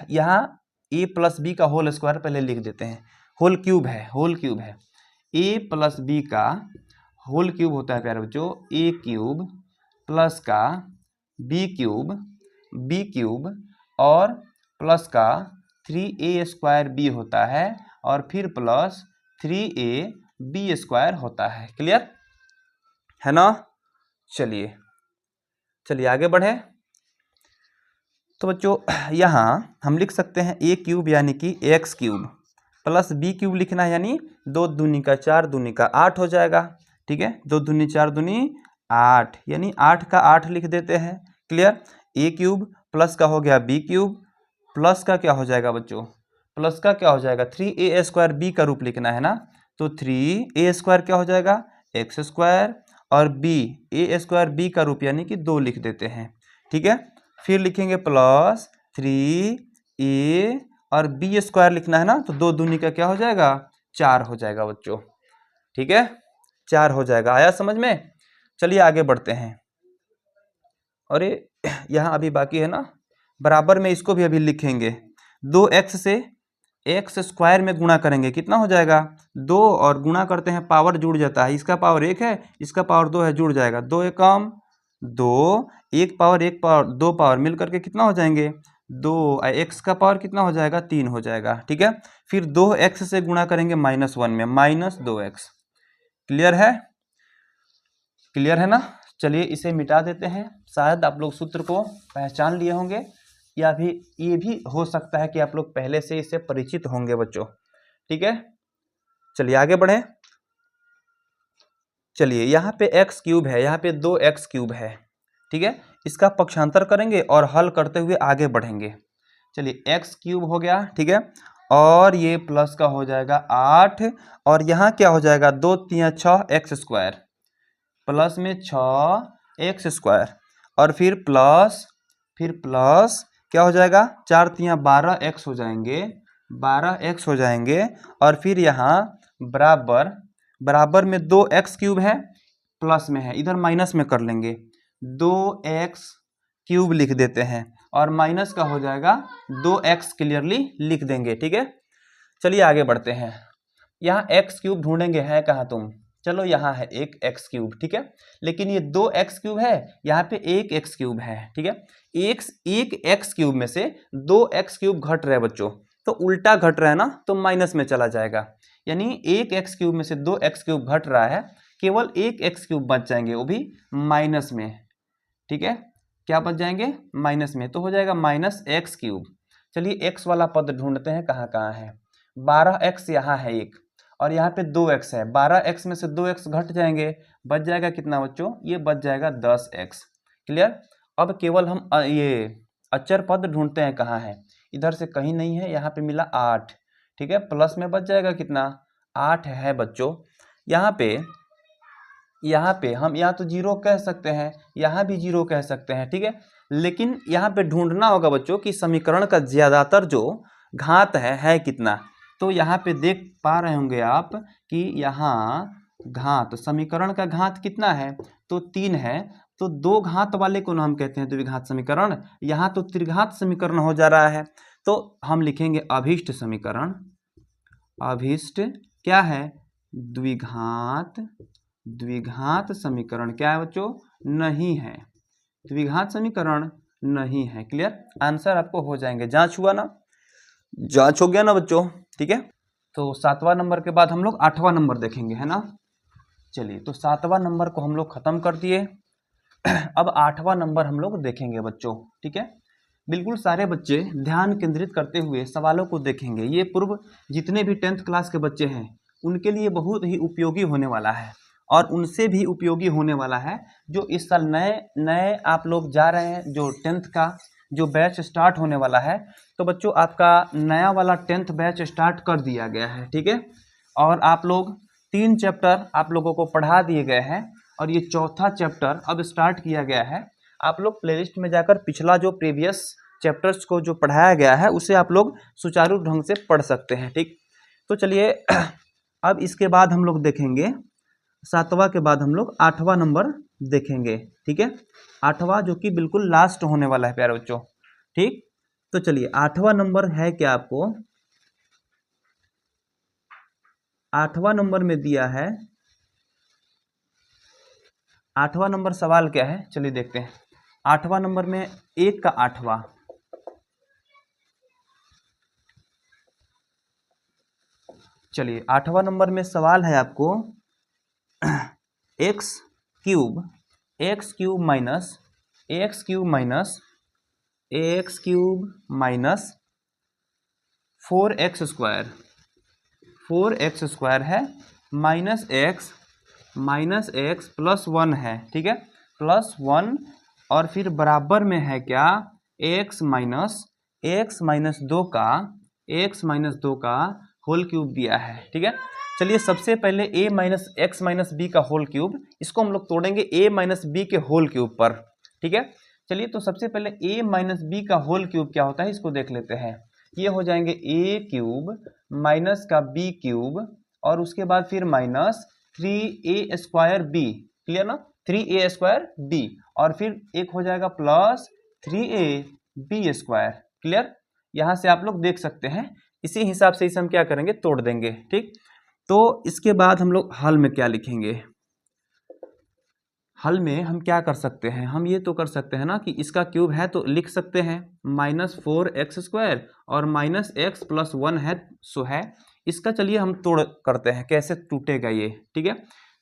यहाँ a + b का होल स्क्वायर पहले लिख देते हैं, होल क्यूब है a + b का होल क्यूब होता है प्यारे बच्चों, a क्यूब प्लस का b क्यूब और प्लस का 3a² b होता है, और फिर प्लस 3ab² होता है। क्लियर है ना। चलिए आगे बढ़े। तो बच्चों यहाँ हम लिख सकते हैं a क्यूब यानी कि x cube plus b cube लिखना है, यानी 2 दूनी का 4 दूनी का 8 हो जाएगा। ठीक है, 2 दूनी 4 दूनी 8, यानी 8 का 8 लिख देते हैं। क्लियर, a क्यूब प्लस का हो गया b क्यूब, प्लस का क्या हो जाएगा बच्चों, प्लस का क्या हो जाएगा 3a² b का रूप लिखना है ना, तो 3a² क्या हो जाएगा x², और a² b का रूप यानी कि 2 लिख देते हैं। ठीक है, फिर लिखेंगे प्लस 3a और b² लिखना है ना, तो 2 दूनी का क्या हो जाएगा 4 हो जाएगा बच्चों। ठीक है, 4 हो जाएगा। आया समझ में। चलिए आगे बढ़ते हैं। अरे यहाँ अभी बाकी है ना, बराबर में इसको भी अभी लिखेंगे। 2x से x² में गुणा करेंगे, कितना हो जाएगा 2, और गुणा करते हैं पावर जुड़ जाता है, इसका पावर 1 है, इसका पावर 2 है, जुड़ जाएगा 2 एकम 2, 1 पावर 1 पावर 2 पावर मिल करके कितना हो जाएंगे 2, x का पावर कितना हो जाएगा 3 हो जाएगा। ठीक है, फिर 2x से गुणा करेंगे -1 में, -2x। क्लियर है ना। चलिए इसे मिटा देते हैं, शायद आप लोग सूत्र को पहचान लिए होंगे। या भी ये भी हो सकता है कि आप लोग पहले से इससे परिचित होंगे बच्चों। ठीक है, चलिए आगे बढ़े। चलिए यहाँ पे एक्स क्यूब है, यहाँ पे 2x क्यूब है। ठीक है, इसका पक्षांतर करेंगे और हल करते हुए आगे बढ़ेंगे। चलिए एक्स क्यूब हो गया, ठीक है, और ये प्लस का हो जाएगा 8, और यहाँ क्या हो जाएगा 2 3 6 एक्स स्क्वायर, प्लस में 6 एक्स स्क्वायर, और फिर प्लस क्या हो जाएगा 4 3 12 एक्स हो जाएंगे, 12 एक्स हो जाएंगे, और फिर यहाँ बराबर में 2x क्यूब है, प्लस में है, इधर माइनस में कर लेंगे, 2x क्यूब लिख देते हैं, और माइनस का हो जाएगा 2x क्लियरली लिख देंगे। ठीक है, चलिए आगे बढ़ते हैं। यहाँ x क्यूब ढूंढेंगे, है कहाँ तुम? चलो यहाँ है एक x क्यूब, ठीक है, लेकिन ये 2x क्यूब है, यहाँ पे एक x क्यूब है। ठीक है, एक x क्यूब में से 2x क्यूब घट रहा है बच्चों, तो उल्टा घट रहा है ना, तो माइनस में चला जाएगा, यानी एक x क्यूब में से 2x क्यूब घट रहा है, केवल एक x क्यूब बच जाएंगे, वो भी माइनस में। ठीक है, क्या बच जाएंगे? माइनस में, तो हो जाएगा माइनस एक्स क्यूब। चलिए x वाला पद ढूंढते हैं, कहाँ कहाँ है। 12x यहाँ है एक, और यहाँ पे 2x है, 12x में से 2x घट जाएंगे, बच जाएगा कितना बच्चों? ये बच जाएगा 10x। क्लियर? अब केवल हम ये अचर पद ढूंढते हैं, कहाँ है? इधर से कहीं नहीं है, यहाँ पे मिला 8। ठीक है, प्लस में बच जाएगा कितना? 8 है बच्चों। यहाँ पे हम यहाँ तो 0 कह सकते हैं, यहाँ भी 0 कह सकते हैं। ठीक है, लेकिन यहाँ पे ढूंढना होगा बच्चों कि समीकरण का ज्यादातर जो घात है कितना। तो यहाँ पे देख पा रहे होंगे आप कि यहाँ घात, समीकरण का घात कितना है? तो 3 है, तो 2 घात वाले को ना हम कहते हैं द्विघात समीकरण, यहाँ तो त्रिघात समीकरण हो जा रहा है। तो हम लिखेंगे अभीष्ट समीकरण। अभीष्ट क्या है? द्विघात समीकरण क्या है बच्चों? नहीं है, द्विघात समीकरण नहीं है। क्लियर? आंसर आपको हो जाएंगे। जांच हुआ ना? जांच हो गया ना बच्चों? ठीक है, तो 7वां नंबर के बाद हम लोग 8वां नंबर देखेंगे, है ना। चलिए, तो 7वां नंबर को हम लोग खत्म कर दिए। अब 8वां नंबर हम लोग देखेंगे बच्चों। ठीक है, बिल्कुल सारे बच्चे ध्यान केंद्रित करते हुए सवालों को देखेंगे। ये पूर्व जितने भी 10th क्लास के बच्चे हैं उनके लिए बहुत ही उपयोगी होने वाला है, और उनसे भी उपयोगी होने वाला है जो इस साल नए आप लोग जा रहे हैं, जो 10th का जो बैच स्टार्ट होने वाला है। तो बच्चों आपका नया वाला 10th बैच स्टार्ट कर दिया गया है। ठीक है, और आप लोग 3 चैप्टर आप लोगों को पढ़ा दिए गए हैं, और ये 4था चैप्टर अब स्टार्ट किया गया है। आप लोग प्लेलिस्ट में जाकर पिछला जो प्रीवियस चैप्टर्स को जो पढ़ाया गया है उसे आप लोग सुचारू ढंग से पढ़ सकते हैं। ठीक, तो चलिए अब इसके बाद हम लोग देखेंगे 7वां के बाद हम लोग 8वां नंबर देखेंगे। ठीक है, 8वां जो कि बिल्कुल लास्ट होने वाला है प्यारे बच्चों। ठीक, तो चलिए 8वां नंबर है क्या आपको? 8वां नंबर में दिया है, 8वां नंबर सवाल क्या है चलिए देखते हैं। 8वां नंबर में 1 का 8वां, चलिए 8वां नंबर में सवाल है आपको x cube minus x cube minus 4x square है, माइनस एक्स प्लस 1 है। ठीक है, प्लस 1, और फिर बराबर में है क्या? x माइनस 2 का होल क्यूब दिया है। ठीक है, चलिए सबसे पहले a minus X minus B का होल क्यूब, इसको हम लोग तोड़ेंगे a माइनस बी के होल क्यूब पर। ठीक है, चलिए तो सबसे पहले a माइनस बी का होल क्यूब क्या होता है इसको देख लेते हैं। ये हो जाएंगे a क्यूब माइनस का b क्यूब, और उसके बाद फिर minus 3a square b। Clear ना? 3a स्क्वायर b, और फिर एक हो जाएगा plus 3a b square. Clear? यहां से आप लोग देख सकते हैं, इसी हिसाब से इसे हम क्या करेंगे? तोड़ देंगे। ठीक, तो इसके बाद हम लोग हल में क्या लिखेंगे? हल में हम क्या कर सकते हैं? हम ये तो कर सकते हैं ना कि इसका क्यूब है तो लिख सकते हैं माइनस 4x स्क्वायर, और माइनस एक्स प्लस 1 है सो है। इसका चलिए हम तोड़ करते हैं, कैसे टूटेगा ये। ठीक है,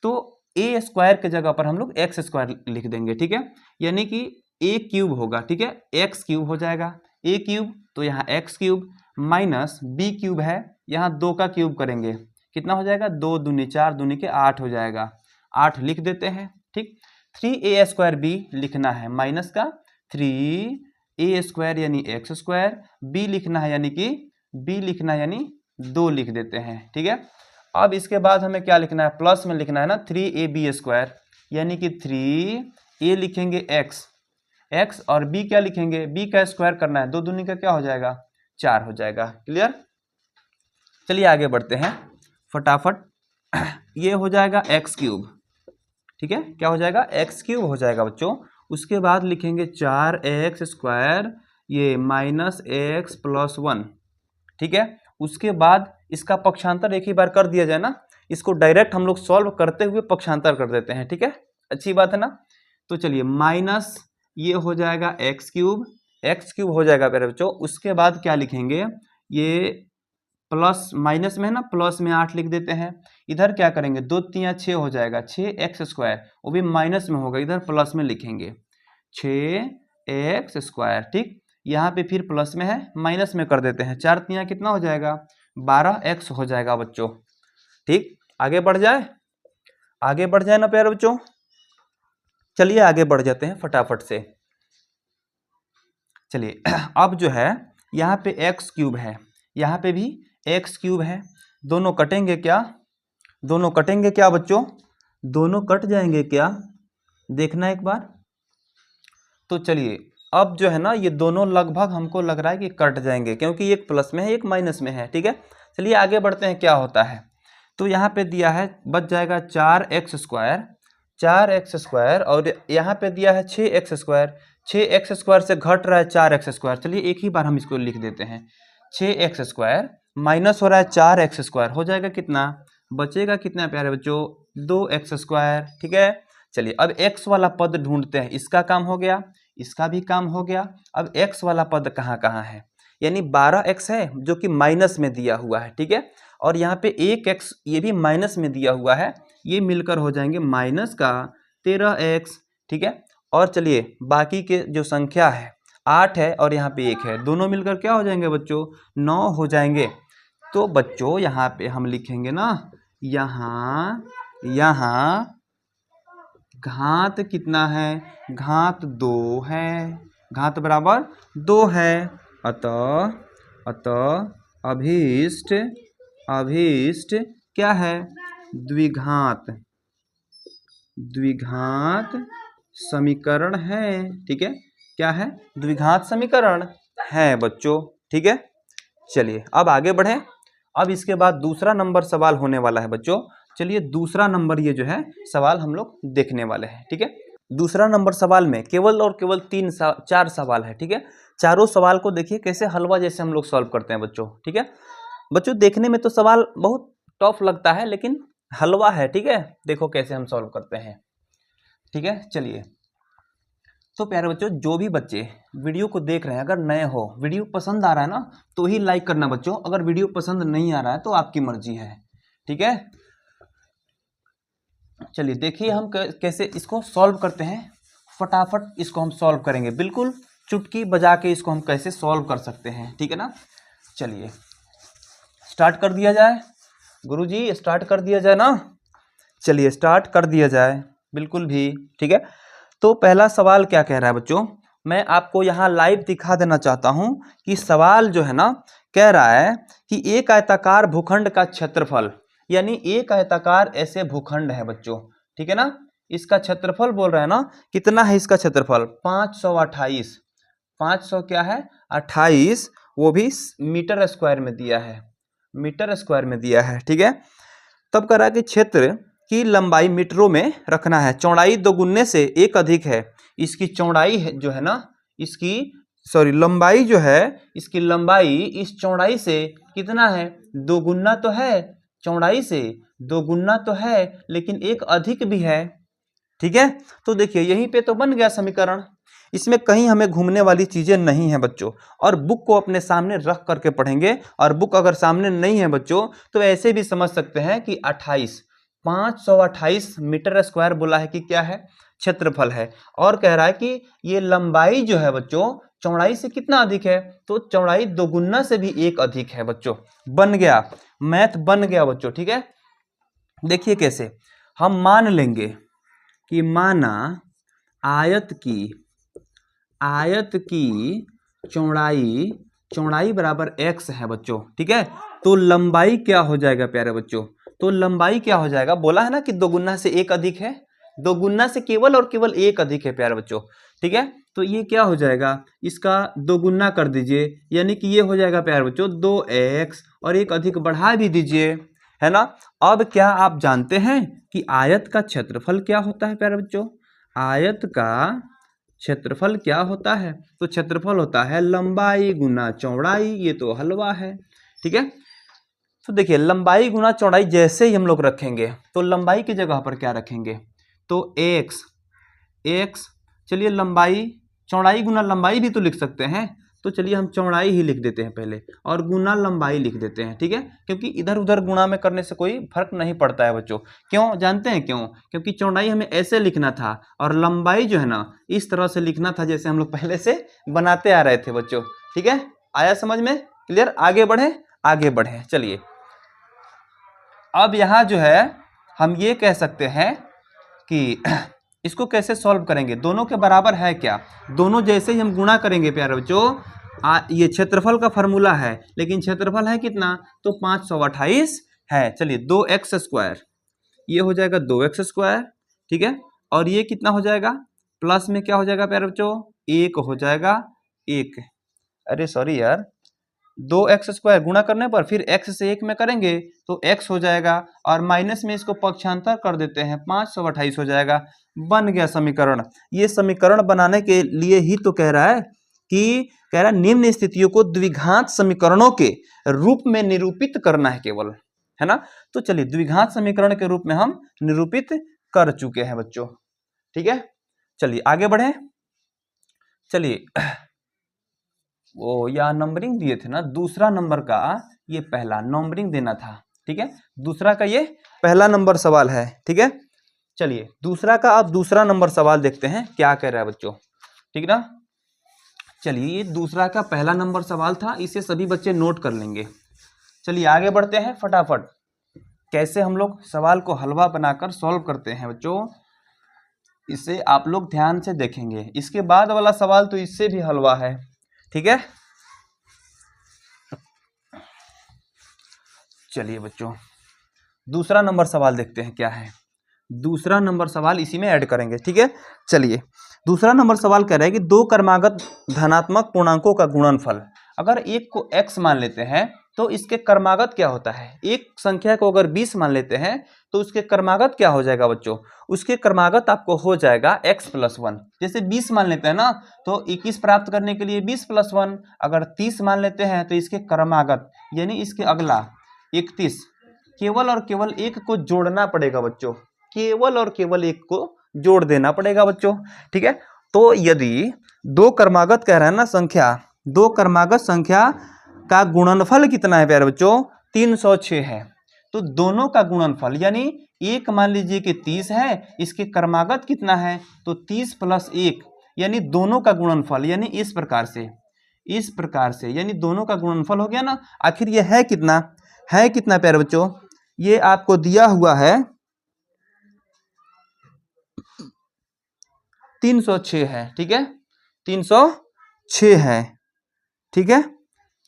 तो a स्क्वायर के जगह पर हम लोग एक्स स्क्वायर लिख देंगे। ठीक है, यानी कि a क्यूब होगा। ठीक है, एक्स क्यूब हो जाएगा, ए क्यूब तो यहाँ X cube minus B cube है, यहाँ 2 का क्यूब करेंगे कितना हो जाएगा, 2 दूनी 4 दूनी के 8 हो जाएगा, 8 लिख देते हैं। ठीक, 3a² b लिखना है माइनस का 3a² यानी x², b लिखना है यानी कि b लिखना है यानी 2 लिख देते हैं। ठीक है, अब इसके बाद हमें क्या लिखना है, प्लस में लिखना है ना 3ab² यानी कि 3a लिखेंगे x और b क्या लिखेंगे, b का स्क्वायर करना है, 2 दूनी का क्या हो जाएगा 4 हो जाएगा। क्लियर, चलिए आगे बढ़ते हैं फटाफट। ये हो जाएगा x³, ठीक है, क्या हो जाएगा x³ हो जाएगा बच्चों। उसके बाद लिखेंगे 4x², ये माइनस x + 1। ठीक है, उसके बाद इसका पक्षांतर एक ही बार कर दिया जाए ना, इसको डायरेक्ट हम लोग सॉल्व करते हुए पक्षांतर कर देते हैं। ठीक है, अच्छी बात है ना। तो चलिए माइनस ये हो जाएगा x³ हो जाएगा मेरे बच्चों। उसके बाद क्या लिखेंगे, ये प्लस माइनस में है ना, प्लस में 8 लिख देते हैं। इधर क्या करेंगे, 2 3 6 हो जाएगा, 6x², वो भी माइनस में होगा, इधर प्लस में लिखेंगे 6x²। ठीक, यहाँ पे फिर प्लस में है, माइनस में कर देते हैं, 4 3 कितना हो जाएगा 12x हो जाएगा बच्चों। ठीक, आगे बढ़ जाए, आगे बढ़ जाए ना प्यारे बच्चों। चलिए आगे बढ़ जाते हैं फटाफट से। चलिए अब जो है यहाँ पे x³ है, यहाँ पे भी x³ है, दोनों कटेंगे क्या, दोनों कटेंगे क्या बच्चों, दोनों कट जाएंगे क्या, देखना एक बार। तो चलिए अब जो है ना ये दोनों लगभग हमको लग रहा है कि कट जाएंगे, क्योंकि एक प्लस में है एक माइनस में है। ठीक है, चलिए आगे बढ़ते हैं क्या होता है। तो यहाँ पे दिया है, बच जाएगा 4x² और यहाँ पे दिया है 6x², 6x² से घट रहा है 4x²। चलिए एक ही बार हम इसको लिख देते हैं, 6x² माइनस हो रहा है 4x² हो जाएगा कितना, बचेगा कितना प्यारे बच्चों 2x²। ठीक है, चलिए अब x वाला पद ढूंढते हैं, इसका काम हो गया, इसका भी काम हो गया। अब x वाला पद कहाँ कहाँ है, यानी 12x है जो कि माइनस में दिया हुआ है। ठीक है, और यहाँ पे 1x ये भी माइनस में दिया हुआ है, ये मिलकर हो जाएंगे माइनस का 13x। ठीक है, और चलिए बाकी के जो संख्या है 8 है और यहाँ पे 1 है, दोनों मिलकर क्या हो जाएंगे बच्चों 9 हो जाएंगे। तो बच्चों यहाँ पे हम लिखेंगे ना, यहाँ घात कितना है, घात 2 है, घात बराबर 2 है। अतः अभीष्ट क्या है, द्विघात समीकरण है। ठीक है, क्या है, द्विघात समीकरण है बच्चों। ठीक है, चलिए अब आगे बढ़ें। अब इसके बाद दूसरा नंबर सवाल होने वाला है बच्चों। चलिए दूसरा नंबर ये जो है सवाल हम लोग देखने वाले हैं। ठीक है, दूसरा नंबर सवाल में केवल और केवल 4 सवाल है। ठीक है, चारों सवाल को देखिए कैसे हलवा जैसे हम लोग सॉल्व करते हैं बच्चों। ठीक है बच्चों, देखने में तो सवाल बहुत टफ लगता है लेकिन हलवा है। ठीक है, देखो कैसे हम सॉल्व करते हैं। ठीक है, चलिए तो प्यारे बच्चों, जो भी बच्चे वीडियो को देख रहे हैं, अगर नए हो, वीडियो पसंद आ रहा है ना तो ही लाइक करना बच्चों, अगर वीडियो पसंद नहीं आ रहा है तो आपकी मर्जी है। ठीक है, चलिए देखिए हम कैसे इसको सॉल्व करते हैं। फटाफट इसको हम सॉल्व करेंगे, बिल्कुल चुटकी बजा के इसको हम कैसे सॉल्व कर सकते हैं। ठीक है ना, चलिए स्टार्ट कर दिया जाए। गुरुजी स्टार्ट कर दिया जाए ना, चलिए स्टार्ट कर दिया जाए बिल्कुल भी। ठीक है, तो पहला सवाल क्या कह रहा है बच्चों, मैं आपको यहाँ लाइव दिखा देना चाहता हूँ कि सवाल जो है ना कह रहा है कि एक आयताकार भूखंड का क्षेत्रफल, यानी एक आयताकार ऐसे भूखंड है बच्चों। ठीक है ना, इसका क्षेत्रफल बोल रहा है ना, कितना है इसका क्षेत्रफल 528, 500 क्या है 28, वो भी मीटर स्क्वायर में दिया है, मीटर स्क्वायर में दिया है। ठीक है, तब कह रहा है कि क्षेत्र की लंबाई मीटरों में रखना है, चौड़ाई 2 गुने से 1 अधिक है। इसकी चौड़ाई है जो है ना, लंबाई जो है, इसकी लंबाई इस चौड़ाई से कितना है 2 गुना तो है, चौड़ाई से 2 गुना तो है लेकिन 1 अधिक भी है। ठीक है, तो देखिए यहीं पे तो बन गया समीकरण, इसमें कहीं हमें घूमने वाली चीजें नहीं है बच्चों। और बुक को अपने सामने रख करके पढ़ेंगे, और बुक अगर सामने नहीं है बच्चों तो ऐसे भी समझ सकते हैं कि 528 मीटर स्क्वायर बोला है कि क्या है, क्षेत्रफल है। और कह रहा है कि ये लंबाई जो है बच्चों चौड़ाई से कितना अधिक है, तो चौड़ाई दोगुना से भी 1 अधिक है बच्चों। बन गया, मैथ बन गया बच्चों। ठीक है, देखिए कैसे हम मान लेंगे कि माना आयत की चौड़ाई बराबर x है बच्चों। ठीक है, तो लंबाई क्या हो जाएगा प्यारे बच्चों, तो लंबाई क्या हो जाएगा, बोला है ना कि दोगुना से 1 अधिक है, दोगुना से केवल और केवल 1 अधिक है प्यारे बच्चों। ठीक है, तो ये क्या हो जाएगा, इसका दोगुना कर दीजिए, यानी कि ये हो जाएगा प्यारे बच्चों 2x, और 1 अधिक बढ़ा भी दीजिए, है ना। अब क्या आप जानते हैं कि आयत का क्षेत्रफल क्या होता है प्यारे बच्चों, आयत का क्षेत्रफल क्या होता है, तो क्षेत्रफल होता है लंबाई गुना चौड़ाई, ये तो हलवा है। ठीक है, तो देखिए लंबाई गुना चौड़ाई जैसे ही हम लोग रखेंगे, तो लंबाई की जगह पर क्या रखेंगे, तो x, चलिए लंबाई, चौड़ाई गुना लंबाई भी तो लिख सकते हैं, तो चलिए हम चौड़ाई ही लिख देते हैं पहले, और गुना लंबाई लिख देते हैं। ठीक है, क्योंकि इधर उधर गुणा में करने से कोई फर्क नहीं पड़ता है बच्चों। क्यों जानते हैं क्यों, क्योंकि चौड़ाई हमें ऐसे लिखना था और लंबाई जो है ना इस तरह से लिखना था जैसे हम लोग पहले से बनाते आ रहे थे बच्चों। ठीक है, आया समझ में, क्लियर। आगे बढ़े चलिए। अब यहाँ जो है हम ये कह सकते हैं कि इसको कैसे सॉल्व करेंगे, दोनों के बराबर है क्या, दोनों जैसे ही हम गुणा करेंगे प्यारे बच्चों, ये क्षेत्रफल का फॉर्मूला है, लेकिन क्षेत्रफल है कितना, तो 528 है। चलिए 2x², ये हो जाएगा 2x²। ठीक है, और ये कितना हो जाएगा, प्लस में क्या हो जाएगा प्यारे बच्चों, 1 हो जाएगा 1, अरे सॉरी यार, 2x² गुणा करने पर फिर x से 1 में करेंगे तो x हो जाएगा, और माइनस में इसको पक्षांतर कर देते हैं, 528 हो जाएगा। बन गया समीकरण। ये समीकरण बनाने के लिए ही तो कह रहा है कि निम्न स्थितियों को द्विघात समीकरणों के रूप में निरूपित करना है केवल, है ना। तो चलिए द्विघात समीकरण के रूप में हम निरूपित कर चुके हैं बच्चों। ठीक है, चलिए आगे बढ़े। चलिए वो या नंबरिंग दिए थे ना, दूसरा नंबर का ये पहला नंबरिंग देना था। ठीक है, दूसरा का ये पहला नंबर सवाल है। ठीक है, चलिए दूसरा का अब दूसरा नंबर सवाल देखते हैं क्या कह रहा है बच्चों। ठीक ना, चलिए ये दूसरा का पहला नंबर सवाल था, इसे सभी बच्चे नोट कर लेंगे। चलिए आगे बढ़ते हैं फटाफट, कैसे हम लोग सवाल को हलवा बनाकर सॉल्व करते हैं बच्चों, इसे आप लोग ध्यान से देखेंगे। इसके बाद वाला सवाल तो इससे भी हलवा है। ठीक है, चलिए बच्चों दूसरा नंबर सवाल देखते हैं क्या है। दूसरा नंबर सवाल इसी में ऐड करेंगे। ठीक है, चलिए दूसरा नंबर सवाल कह रहा है कि दो क्रमागत धनात्मक पूर्णांकों का गुणनफल, अगर एक को x मान लेते हैं तो इसके क्रमागत क्या होता है, एक संख्या को अगर 20 मान लेते हैं तो उसके क्रमागत क्या हो जाएगा बच्चों, उसके क्रमागत आपको हो जाएगा x+1। जैसे 20 मान लेते हैं ना तो 21 प्राप्त करने के लिए 20+1, अगर 30 मान लेते हैं तो इसके क्रमागत यानी इसके अगला 31, केवल और केवल एक को जोड़ना पड़ेगा बच्चों, केवल और केवल एक को जोड़ देना पड़ेगा बच्चों। ठीक है, तो यदि दो क्रमागत कह रहे हैं ना संख्या, दो क्रमागत संख्या का गुणनफल कितना है प्यारे बच्चों, 306 है, तो दोनों का गुणनफल यानी एक मान लीजिए कि 30 है, इसके क्रमागत कितना है तो 30 + 1 यानी दोनों का गुणनफल, यानी इस प्रकार से यानी दोनों का गुणनफल हो गया ना। आखिर ये है कितना प्यारे बच्चों, ये आपको दिया हुआ है 306 है। ठीक है, 306 है। ठीक है,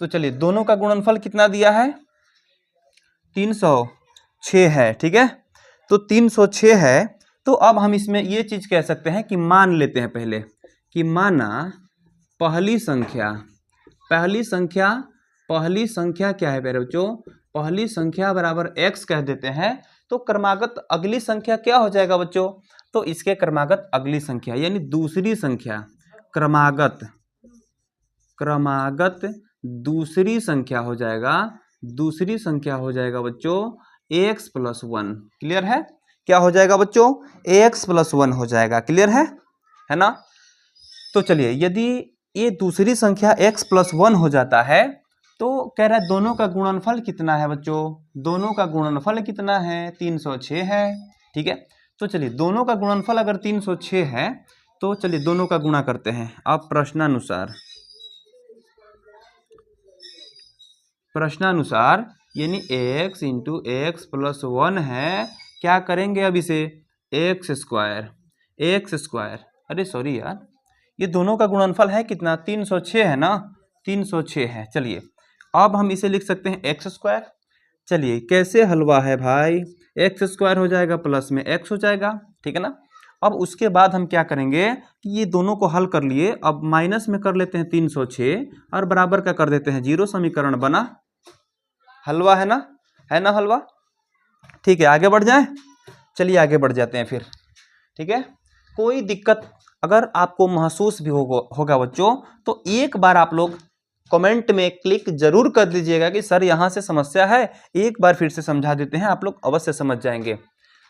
तो चलिए दोनों का गुणनफल कितना दिया है, 306 है। ठीक है, तो 306 है, तो अब हम इसमें ये चीज कह सकते हैं कि मान लेते हैं पहले कि माना पहली संख्या क्या है प्यारे बच्चों, पहली संख्या बराबर x कह देते हैं, तो क्रमागत अगली संख्या क्या हो जाएगा बच्चों, तो इसके क्रमागत अगली संख्या यानी दूसरी संख्या, क्रमागत दूसरी संख्या हो जाएगा बच्चों ax+1। क्लियर है, क्या हो जाएगा बच्चों, ax+1 हो जाएगा। क्लियर है ना। तो चलिए यदि ये दूसरी संख्या x+1 हो जाता है तो कह रहा है दोनों का गुणनफल कितना है बच्चों, दोनों का गुणनफल कितना है, 306 है। ठीक है, तो चलिए दोनों का गुणनफल अगर 306 है तो चलिए दोनों का गुणा करते हैं। अब प्रश्नानुसार प्रश्नानुसार यानी x इंटू एक्स प्लस 1 है, क्या करेंगे अब इसे एक्स स्क्वायर, अरे सॉरी यार, ये दोनों का गुणनफल है कितना 306 है ना, 306 है। चलिए अब हम इसे लिख सकते हैं एक्स स्क्वायर। चलिए कैसे हलवा है भाई, एक्स स्क्वायर हो जाएगा प्लस में एक्स हो जाएगा, ठीक है ना। अब उसके बाद हम क्या करेंगे कि ये दोनों को हल कर लिए, अब माइनस में कर लेते हैं 306 और बराबर का कर देते हैं 0, समीकरण बना। हलवा है ना हलवा, ठीक है। आगे बढ़ जाएं, चलिए आगे बढ़ जाते हैं फिर, ठीक है। कोई दिक्कत अगर आपको महसूस भी होगा बच्चों, तो एक बार आप लोग कमेंट में क्लिक जरूर कर दीजिएगा कि सर यहाँ से समस्या है, एक बार फिर से समझा देते हैं, आप लोग अवश्य समझ जाएंगे।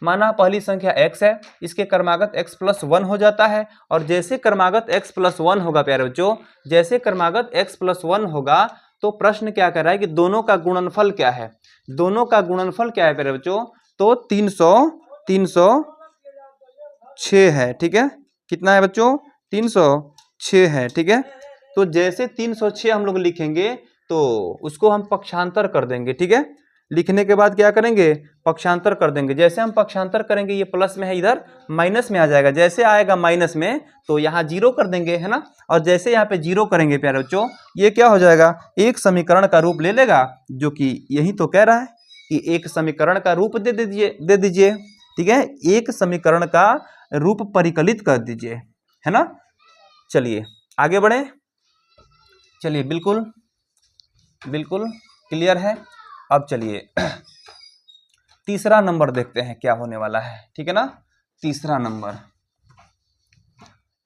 माना पहली संख्या x है, इसके क्रमागत x प्लस 1 हो जाता है, और जैसे क्रमागत x प्लस 1 होगा प्यारे बच्चों, जैसे क्रमागत x प्लस 1 होगा तो प्रश्न क्या कर रहा है कि दोनों का गुणनफल क्या है, दोनों का गुणनफल क्या है प्यारे बच्चों, तो 306 है, ठीक है। कितना है बच्चों 306 है, ठीक है। तो जैसे 306 हम लोग लिखेंगे तो उसको हम पक्षांतर कर देंगे, ठीक है। लिखने के बाद क्या करेंगे, पक्षांतर कर देंगे। जैसे हम पक्षांतर करेंगे, ये प्लस में है, इधर माइनस में आ जाएगा, जैसे आएगा माइनस में तो यहाँ 0 कर देंगे, है ना। और जैसे यहाँ पे 0 करेंगे प्यारे बच्चों, ये क्या हो जाएगा, एक समीकरण का रूप ले लेगा, जो कि यही तो कह रहा है कि एक समीकरण का रूप दे दीजिए, ठीक है। एक समीकरण का रूप परिकलित कर दीजिए, है ना। चलिए आगे बढ़े, चलिए बिल्कुल क्लियर है। अब चलिए तीसरा नंबर देखते हैं क्या होने वाला है, ठीक है ना। तीसरा नंबर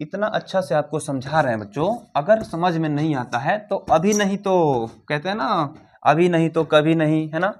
इतना अच्छा से आपको समझा रहे हैं बच्चों, अगर समझ में नहीं आता है तो अभी नहीं तो कहते हैं ना, अभी नहीं तो कभी नहीं, है ना।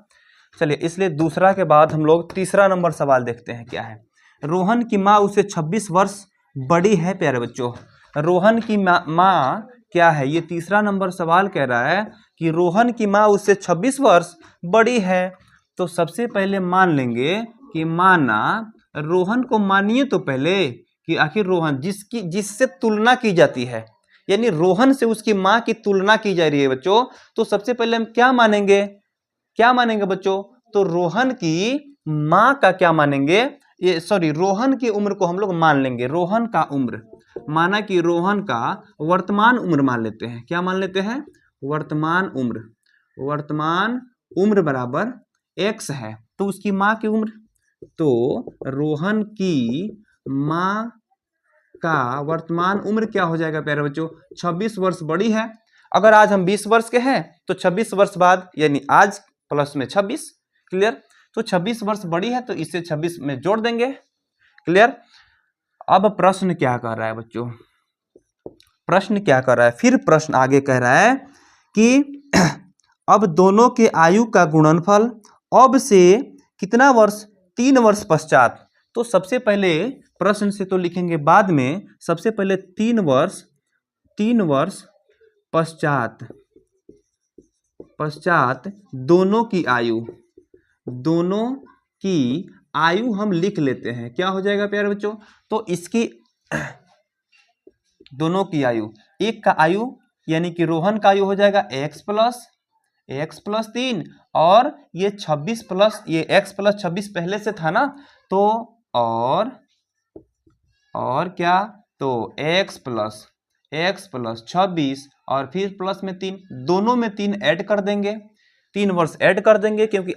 चलिए इसलिए दूसरा के बाद हम लोग तीसरा नंबर सवाल देखते हैं क्या है। रोहन की माँ उसे 26 वर्ष बड़ी है प्यारे बच्चों, रोहन की माँ क्या है, ये तीसरा नंबर सवाल कह रहा है कि रोहन की माँ उससे 26 वर्ष बड़ी है। तो सबसे पहले मान लेंगे कि माना, रोहन को मानिए तो पहले कि आखिर रोहन जिससे तुलना की जाती है, यानी रोहन से उसकी माँ की तुलना की जा रही है बच्चों, तो सबसे पहले हम क्या मानेंगे बच्चों, तो रोहन की माँ का क्या मानेंगे, ये सॉरी रोहन की उम्र को हम लोग मान लेंगे, रोहन का उम्र, माना कि रोहन का वर्तमान उम्र मान लेते हैं, क्या मान लेते हैं, वर्तमान उम्र बराबर x है, तो उसकी माँ की उम्र, तो रोहन की माँ का वर्तमान उम्र क्या हो जाएगा प्यारे बच्चों, 26 वर्ष बड़ी है। अगर आज हम 20 वर्ष के हैं तो 26 वर्ष बाद यानी आज प्लस में 26, क्लियर। तो 26 वर्ष बड़ी है तो इसे 26 में जोड़ देंगे, क्लियर। अब प्रश्न क्या कर रहा है बच्चों, प्रश्न क्या कर रहा है, फिर प्रश्न आगे कह रहा है कि अब दोनों के आयु का गुणनफल अब से कितना वर्ष, 3 वर्ष पश्चात। तो सबसे पहले प्रश्न से तो लिखेंगे बाद में, सबसे पहले 3 वर्ष पश्चात दोनों की आयु हम लिख लेते हैं, क्या हो जाएगा प्यारे बच्चों, तो इसकी दोनों की आयु, एक का आयु यानी कि रोहन का आयु हो जाएगा x प्लस 3, और ये 26 प्लस ये x प्लस 26 पहले से था ना, तो और क्या, तो x प्लस 26 और फिर प्लस में 3, दोनों में 3 ऐड कर देंगे, 3 वर्ष ऐड कर देंगे, क्योंकि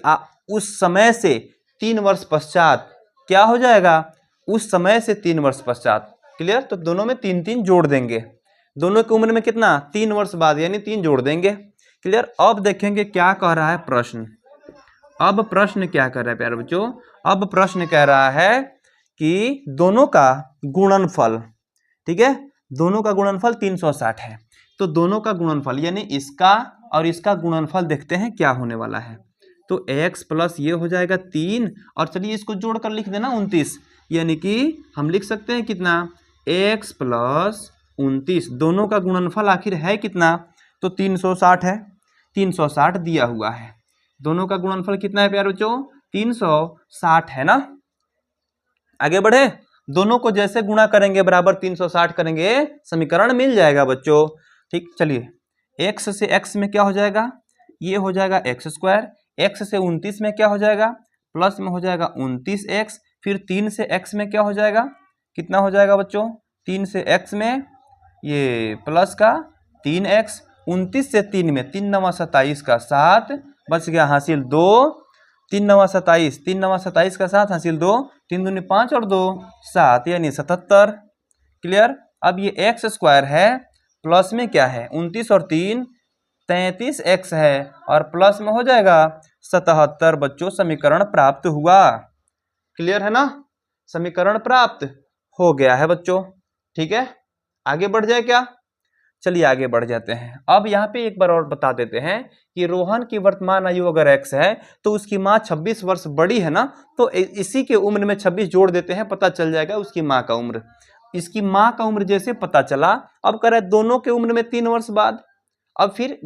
उस समय से 3 वर्ष पश्चात क्या हो जाएगा, उस समय से 3 वर्ष पश्चात, क्लियर। तो दोनों में 3 जोड़ देंगे, दोनों की उम्र में कितना 3 वर्ष बाद यानी 3 जोड़ देंगे, क्लियर। अब देखेंगे क्या कह रहा है प्रश्न, अब प्रश्न क्या कर रहा है प्यारे बच्चों, अब प्रश्न कह रहा है कि दोनों का गुणनफल, ठीक है, दोनों का गुणनफल 360 है, तो दोनों का गुणनफल यानी इसका और इसका गुणनफल देखते हैं क्या होने वाला है। तो x प्लस ये हो जाएगा 3, और चलिए इसको जोड़कर लिख देना 29, यानी कि हम लिख सकते हैं कितना, x प्लस 29, दोनों का गुणनफल आखिर है कितना, तो 360 है, 360 दिया हुआ है, दोनों का गुणनफल कितना है प्यारे बच्चों, 360 है ना। आगे बढ़े, दोनों को जैसे गुणा करेंगे बराबर 360 करेंगे, समीकरण मिल जाएगा बच्चों, ठीक। चलिए x से x में क्या हो जाएगा, ये हो जाएगा एक्स स्क्वायर, एक्स से 29 में क्या हो जाएगा, प्लस में हो जाएगा 29x, फिर 3 से x में क्या हो जाएगा, कितना हो जाएगा बच्चों, 3 से x में ये प्लस का 3x, 29 से 3 में 3 नवा 27 का 7, बच गया हासिल 2, 3 नवा 27, 3 नवा 27 का 7 हासिल 2, 3 दूनी 5 और 2 7, यानी 77। क्लियर। अब ये एक्स स्क्वायर है, प्लस में क्या है 29 और 3 33x है, और प्लस में हो जाएगा 77। बच्चों समीकरण प्राप्त हुआ। क्लियर है ना, समीकरण प्राप्त हो गया है बच्चों। ठीक है, आगे बढ़ जाए क्या, चलिए आगे बढ़ जाते हैं। अब यहाँ पे एक बार और बता देते हैं कि रोहन की वर्तमान आयु अगर x है तो उसकी माँ 26 वर्ष बड़ी है ना, तो इसी के उम्र में 26 जोड़ देते हैं, पता चल जाएगा उसकी माँ का उम्र। इसकी माँ का उम्र जैसे पता चला, अब कह रहे दोनों के उम्र में 3 वर्ष बाद, अब फिर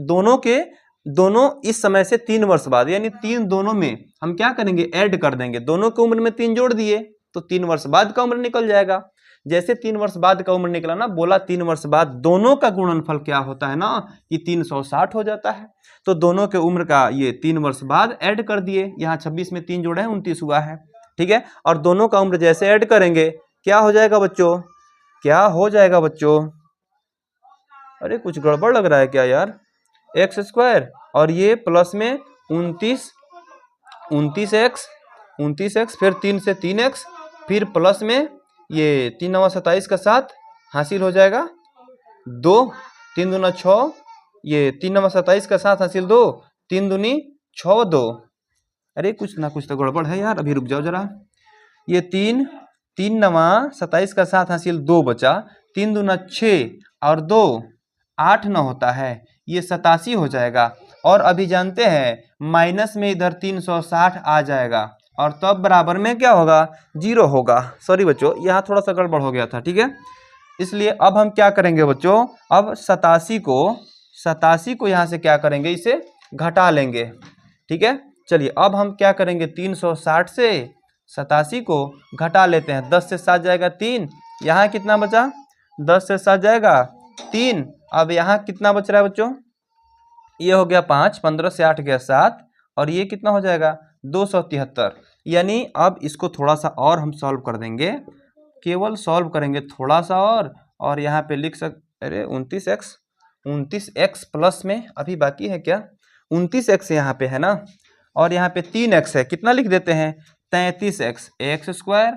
दोनों इस समय से 3 वर्ष बाद, यानी 3 दोनों में हम क्या करेंगे, ऐड कर देंगे, दोनों के उम्र में 3 जोड़ दिए तो 3 वर्ष बाद का उम्र निकल जाएगा। जैसे 3 वर्ष बाद का उम्र निकला ना, बोला 3 वर्ष बाद दोनों का गुणनफल क्या होता है ना, कि 360 हो जाता है। तो दोनों के उम्र का ये 3 वर्ष बाद ऐड कर दिए, यहाँ 26 में 3 जोड़े हैं 29 हुआ है। ठीक है, और दोनों का उम्र जैसे ऐड करेंगे क्या हो जाएगा बच्चों, क्या हो जाएगा बच्चों, अरे कुछ गड़बड़ लग रहा है क्या यार, एक्स स्क्वायर और ये प्लस में 29x, फिर 3 से 3x, फिर प्लस में ये 3 नवा 27 का 7 हासिल हो जाएगा 2, 3 दूना 6, ये 3 नवा 27 का 7 हासिल 2, 3 दूनी 6 2, अरे कुछ ना कुछ तो गड़बड़ है यार, अभी रुक जाओ जरा। ये 3 नवा 27 का 7 हासिल 2 बचा, 3 दूना 6 और 2 8 न होता है, ये 87 हो जाएगा। और अभी जानते हैं माइनस में इधर 360 आ जाएगा, और तब बराबर में क्या होगा, 0 होगा। सॉरी बच्चों, यहाँ थोड़ा सा गड़बड़ हो गया था। ठीक है, इसलिए अब हम क्या करेंगे बच्चों, अब 87 को यहाँ से क्या करेंगे, इसे घटा लेंगे। ठीक है, चलिए अब हम क्या करेंगे, 360 से 87 को घटा लेते हैं, 10 से 7 जाएगा 3, यहाँ कितना बचा, 10 से 7 जाएगा 3, अब यहाँ कितना बच रहा है बच्चों, ये हो गया 5, 15 से 8 गया 7, और ये कितना हो जाएगा 273। यानी अब इसको थोड़ा सा और हम सॉल्व कर देंगे, केवल सॉल्व करेंगे थोड़ा सा और यहाँ पे लिख अरे 29x प्लस में अभी बाकी है क्या, 29x यहाँ पे है ना, और यहाँ पे 3x है, कितना लिख देते हैं 33x, एक्स स्क्वायर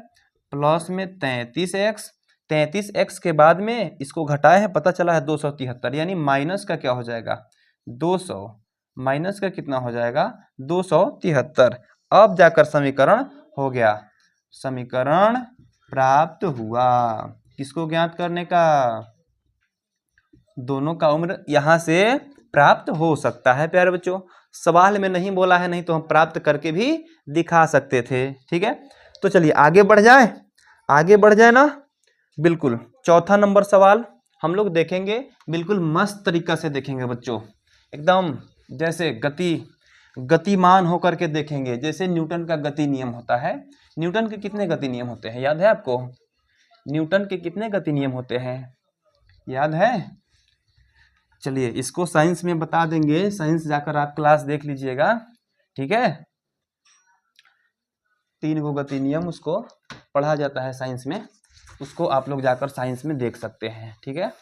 प्लस में 33x के बाद में इसको घटाए हैं, पता चला है 273, यानी माइनस का क्या हो जाएगा 200, माइनस का कितना हो जाएगा 273। अब जाकर समीकरण हो गया, समीकरण प्राप्त हुआ। किसको ज्ञात करने का, दोनों का उम्र यहां से प्राप्त हो सकता है प्यारे बच्चों, सवाल में नहीं बोला है, नहीं तो हम प्राप्त करके भी दिखा सकते थे। ठीक है, तो चलिए आगे बढ़ जाए, आगे बढ़ जाए ना, बिल्कुल। चौथा नंबर सवाल हम लोग देखेंगे, बिल्कुल मस्त तरीका से देखेंगे बच्चों, एकदम जैसे गतिमान होकर के देखेंगे, जैसे न्यूटन का गति नियम होता है। न्यूटन के कितने गति नियम होते हैं, याद है आपको, न्यूटन के कितने गति नियम होते हैं, याद है, चलिए इसको साइंस में बता देंगे, साइंस जाकर आप क्लास देख लीजिएगा। ठीक है, 3 गो गति नियम उसको पढ़ा जाता है साइंस में, उसको आप लोग जाकर साइंस में देख सकते हैं। ठीक है,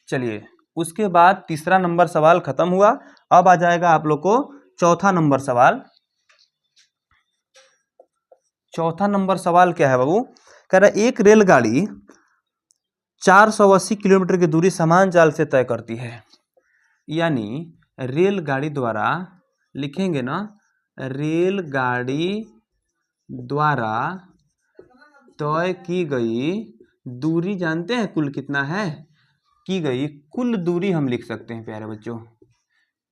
चलिए उसके बाद तीसरा नंबर सवाल खत्म हुआ, अब आ जाएगा आप लोग को चौथा नंबर सवाल। चौथा नंबर सवाल क्या है बाबू, कह रहा है एक रेलगाड़ी 480 किलोमीटर की दूरी समान चाल से तय करती है, यानी रेलगाड़ी द्वारा, लिखेंगे ना, रेलगाड़ी द्वारा तय की गई दूरी जानते हैं कुल कितना है, की गई कुल दूरी हम लिख सकते हैं प्यारे बच्चों,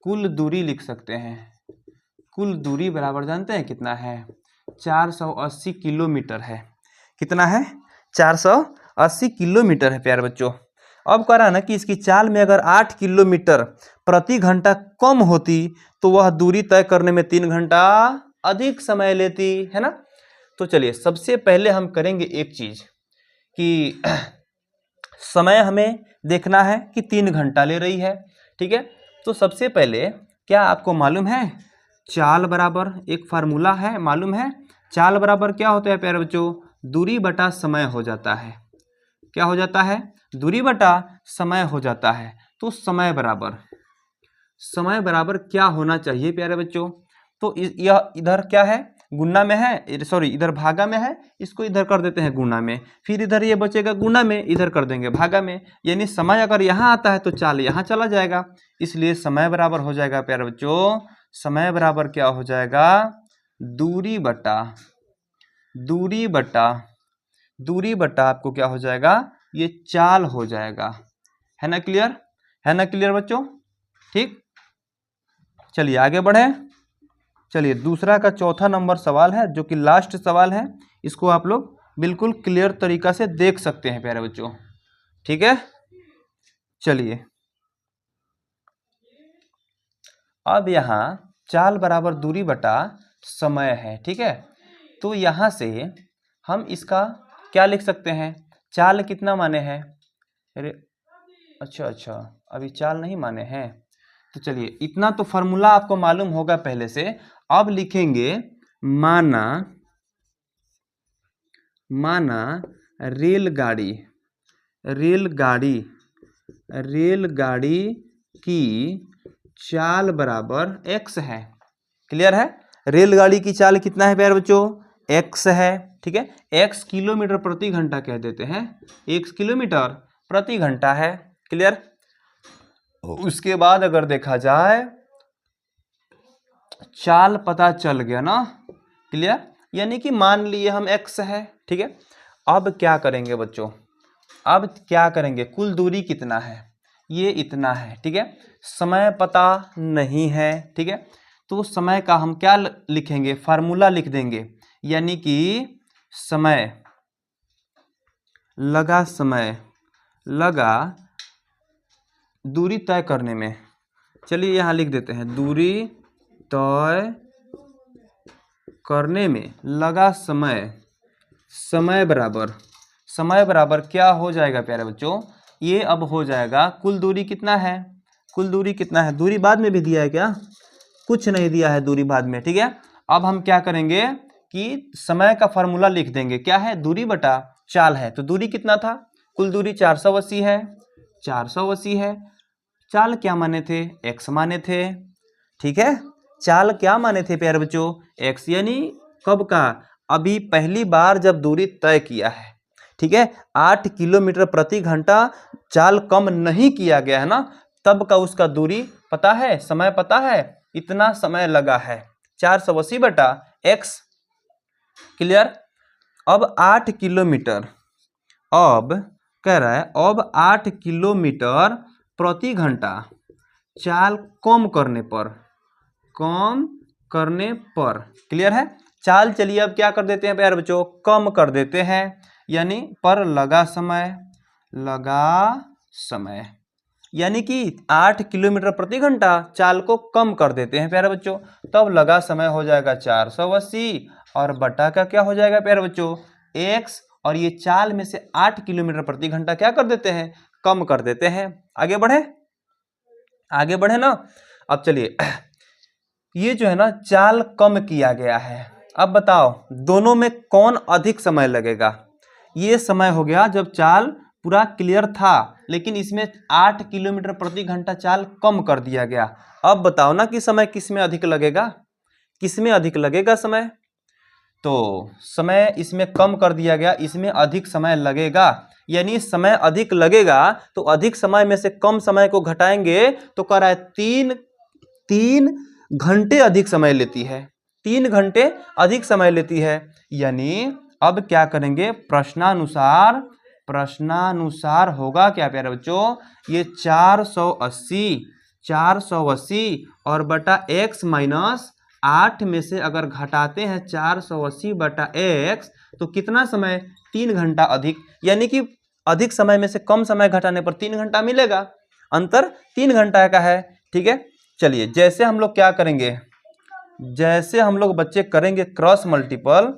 कुल दूरी लिख सकते हैं, कुल दूरी बराबर जानते हैं कितना है, 480 किलोमीटर है, कितना है 480 किलोमीटर है प्यारे बच्चों। अब कह रहा है ना कि इसकी चाल में अगर 8 किलोमीटर प्रति घंटा कम होती तो वह दूरी तय करने में 3 घंटा अधिक समय लेती है ना। तो चलिए सबसे पहले हम करेंगे एक चीज कि समय हमें देखना है कि 3 घंटा ले रही है। ठीक है, तो सबसे पहले क्या आपको मालूम है, चाल बराबर एक फार्मूला है, मालूम है चाल बराबर क्या होता है प्यारे बच्चों, दूरी बटा समय हो जाता है। क्या हो जाता है, दूरी बटा समय हो जाता है। तो समय बराबर क्या होना चाहिए प्यारे बच्चों, तो यह इधर क्या है, गुना में है, सॉरी इधर भागा में है, इसको इधर कर देते हैं गुना में, फिर इधर ये बचेगा गुना में, इधर कर देंगे भागा में, यानी समय अगर यहाँ आता है तो चाल यहाँ चला जाएगा, इसलिए समय बराबर हो जाएगा प्यारे बच्चों, समय बराबर क्या हो जाएगा, दूरी बटा आपको क्या हो जाएगा, ये चाल हो जाएगा। है ना क्लियर, है ना क्लियर बच्चों। ठीक, चलिए आगे बढ़े। चलिए दूसरा का चौथा नंबर सवाल है, जो कि लास्ट सवाल है, इसको आप लोग बिल्कुल क्लियर तरीका से देख सकते हैं प्यारे बच्चों। ठीक है, चलिए अब यहाँ चाल बराबर दूरी बटा समय है। ठीक है, तो यहाँ से हम इसका क्या लिख सकते हैं, चाल कितना माने हैं, अरे अच्छा अभी चाल नहीं माने हैं, तो चलिए इतना तो फॉर्मूला आपको मालूम होगा पहले से। अब लिखेंगे माना रेलगाड़ी की चाल बराबर x है। क्लियर है, रेलगाड़ी की चाल कितना है प्यारे बच्चों, x है। ठीक है, x किलोमीटर प्रति घंटा कह देते हैं, x किलोमीटर प्रति घंटा है। क्लियर, उसके बाद अगर देखा जाए चाल पता चल गया ना, क्लियर, यानी कि मान लिए हम x है। ठीक है, अब क्या करेंगे बच्चों, अब क्या करेंगे, कुल दूरी कितना है, ये इतना है। ठीक है, समय पता नहीं है। ठीक है, तो समय का हम क्या लिखेंगे, फार्मूला लिख देंगे, यानी कि समय लगा दूरी तय करने में। चलिए यहाँ लिख देते हैं, दूरी तय करने में लगा समय बराबर क्या हो जाएगा प्यारे बच्चों, ये अब हो जाएगा कुल दूरी कितना है, दूरी बाद में भी दिया है क्या, कुछ नहीं दिया है दूरी बाद में। ठीक है, अब हम क्या करेंगे कि समय का फार्मूला लिख देंगे, क्या है, दूरी बटा चाल है। तो दूरी कितना था, कुल दूरी 480 है, 480 है। चाल क्या माने थे, x माने थे। ठीक है, चाल क्या माने थे प्यारे बच्चों, x, यानी कब का, अभी पहली बार जब दूरी तय किया है। ठीक है, 8 किलोमीटर प्रति घंटा चाल कम नहीं किया गया है ना, तब का उसका दूरी पता है, समय पता है, इतना समय लगा है, 480 बटा x। क्लियर, अब 8 किलोमीटर, अब कह रहा है अब 8 किलोमीटर प्रति घंटा चाल कम करने पर, क्लियर है, चाल चलिए अब क्या कर देते हैं प्यारे बच्चों, कम कर देते हैं, यानी पर लगा समय, यानी कि 8 किलोमीटर प्रति घंटा चाल को कम कर देते हैं प्यारे बच्चों, तब लगा समय हो जाएगा 480, और बटा का क्या हो जाएगा प्यारे बच्चों, x, और ये चाल में से 8 किलोमीटर प्रति घंटा क्या कर देते हैं, कम कर देते हैं। आगे बढ़े ना। अब चलिए ये जो है ना चाल कम किया गया है, अब बताओ दोनों में कौन अधिक समय लगेगा। ये समय हो गया जब चाल पूरा क्लियर था, लेकिन इसमें 8 किलोमीटर प्रति घंटा चाल कम कर दिया गया। अब बताओ ना कि समय किसमें अधिक लगेगा समय, तो समय इसमें कम कर दिया गया, इसमें अधिक समय लगेगा, यानी समय अधिक लगेगा तो अधिक समय में से कम समय को घटाएंगे तो कह रहा है 3 घंटे अधिक समय लेती है, 3 घंटे अधिक समय लेती है। यानी अब क्या करेंगे, प्रश्नानुसार होगा क्या प्यारे बच्चों, ये 480 और बटा x माइनस 8 में से अगर घटाते हैं 480 बटा x तो कितना समय, 3 घंटा अधिक, यानी कि अधिक समय में से कम समय घटाने पर 3 घंटा मिलेगा, अंतर 3 घंटा का है। ठीक है, चलिए जैसे हम लोग क्या करेंगे, जैसे हम लोग बच्चे करेंगे क्रॉस मल्टीपल,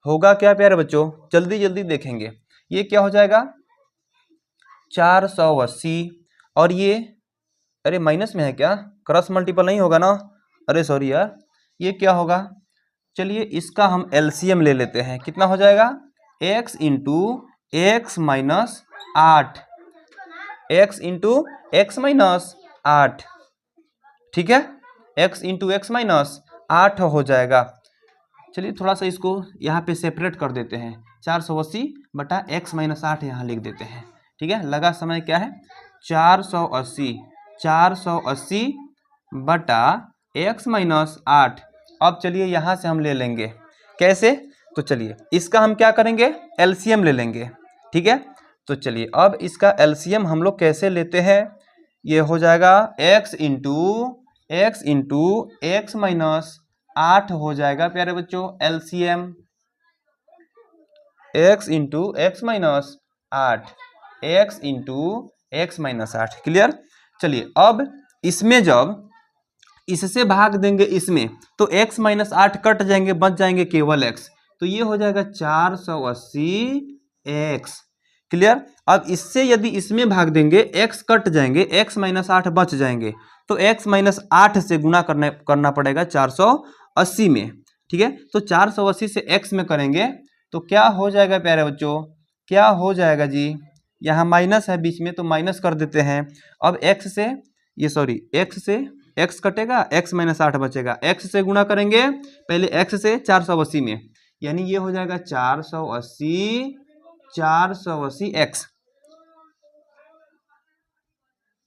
होगा क्या प्यारे बच्चों, जल्दी देखेंगे। ये क्या हो जाएगा 480, और ये अरे माइनस में है क्या, क्रॉस मल्टीपल नहीं होगा ना, अरे सॉरी यार, ये क्या होगा, चलिए इसका हम एलसीएम ले लेते हैं, कितना हो जाएगा x into x minus 8, x into x minus 8, ठीक है, x इंटू एक्स माइनस 8 हो जाएगा। चलिए थोड़ा सा इसको यहाँ पे सेपरेट कर देते हैं, 480 बटा x माइनस 8 यहाँ लिख देते हैं, ठीक है। लगा समय क्या है 480 बटा x माइनस 8। अब चलिए यहाँ से हम ले लेंगे, कैसे, तो चलिए इसका हम क्या करेंगे एलसीएम ले लेंगे, ठीक है। तो चलिए अब इसका एलसीएम हम लोग कैसे लेते हैं, ये हो जाएगा x इंटू एक्स माइनस 8 हो जाएगा प्यारे बच्चों LCM, x into x minus 8, x into x minus 8, clear. चलिए अब इसमें जब इससे भाग देंगे इसमें तो x माइनस 8 कट जाएंगे, बच जाएंगे केवल x, तो ये हो जाएगा 480x, क्लियर। अब इससे यदि इसमें भाग देंगे x कट जाएंगे, x माइनस 8 बच जाएंगे, तो x माइनस 8 से गुना करना पड़ेगा 480 में, ठीक है। तो 480 से x में करेंगे तो क्या हो जाएगा प्यारे बच्चों, क्या हो जाएगा जी, यहाँ माइनस है बीच में तो माइनस कर देते हैं। अब x से ये सॉरी x से x कटेगा, x माइनस 8 बचेगा, x से गुना करेंगे पहले x से 480 में, यानी ये हो जाएगा 480x,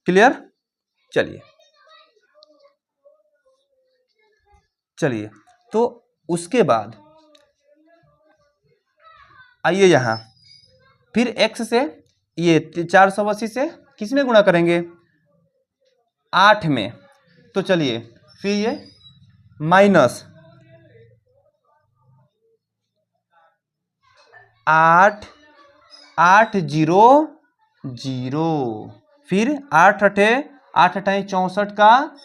क्लियर। चलिए तो उसके बाद आइए यहाँ फिर x से ये 480 से किस में गुणा करेंगे 8 में, तो चलिए फिर ये माइनस 8 800, फिर 8 अठाई 64 का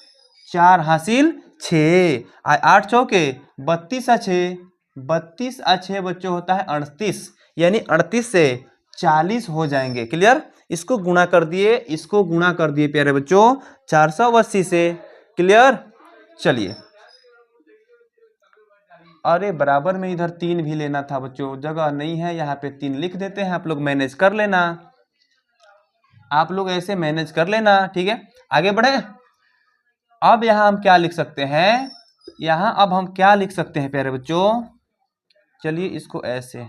4 हासिल 6, 8 चौके 32 आ 6 बच्चों होता है 38, यानी 38 से 40 हो जाएंगे, क्लियर। इसको गुणा कर दिए, इसको गुणा कर दिए प्यारे बच्चों 480 से, क्लियर। चलिए अरे बराबर में इधर 3 भी लेना था बच्चों, जगह नहीं है, यहाँ पे 3 लिख देते हैं, आप लोग मैनेज कर लेना, आप लोग ऐसे मैनेज कर लेना, ठीक है। आगे बढ़े, अब यहाँ हम क्या लिख सकते हैं, यहाँ अब हम क्या लिख सकते हैं प्यारे बच्चों, चलिए इसको ऐसे,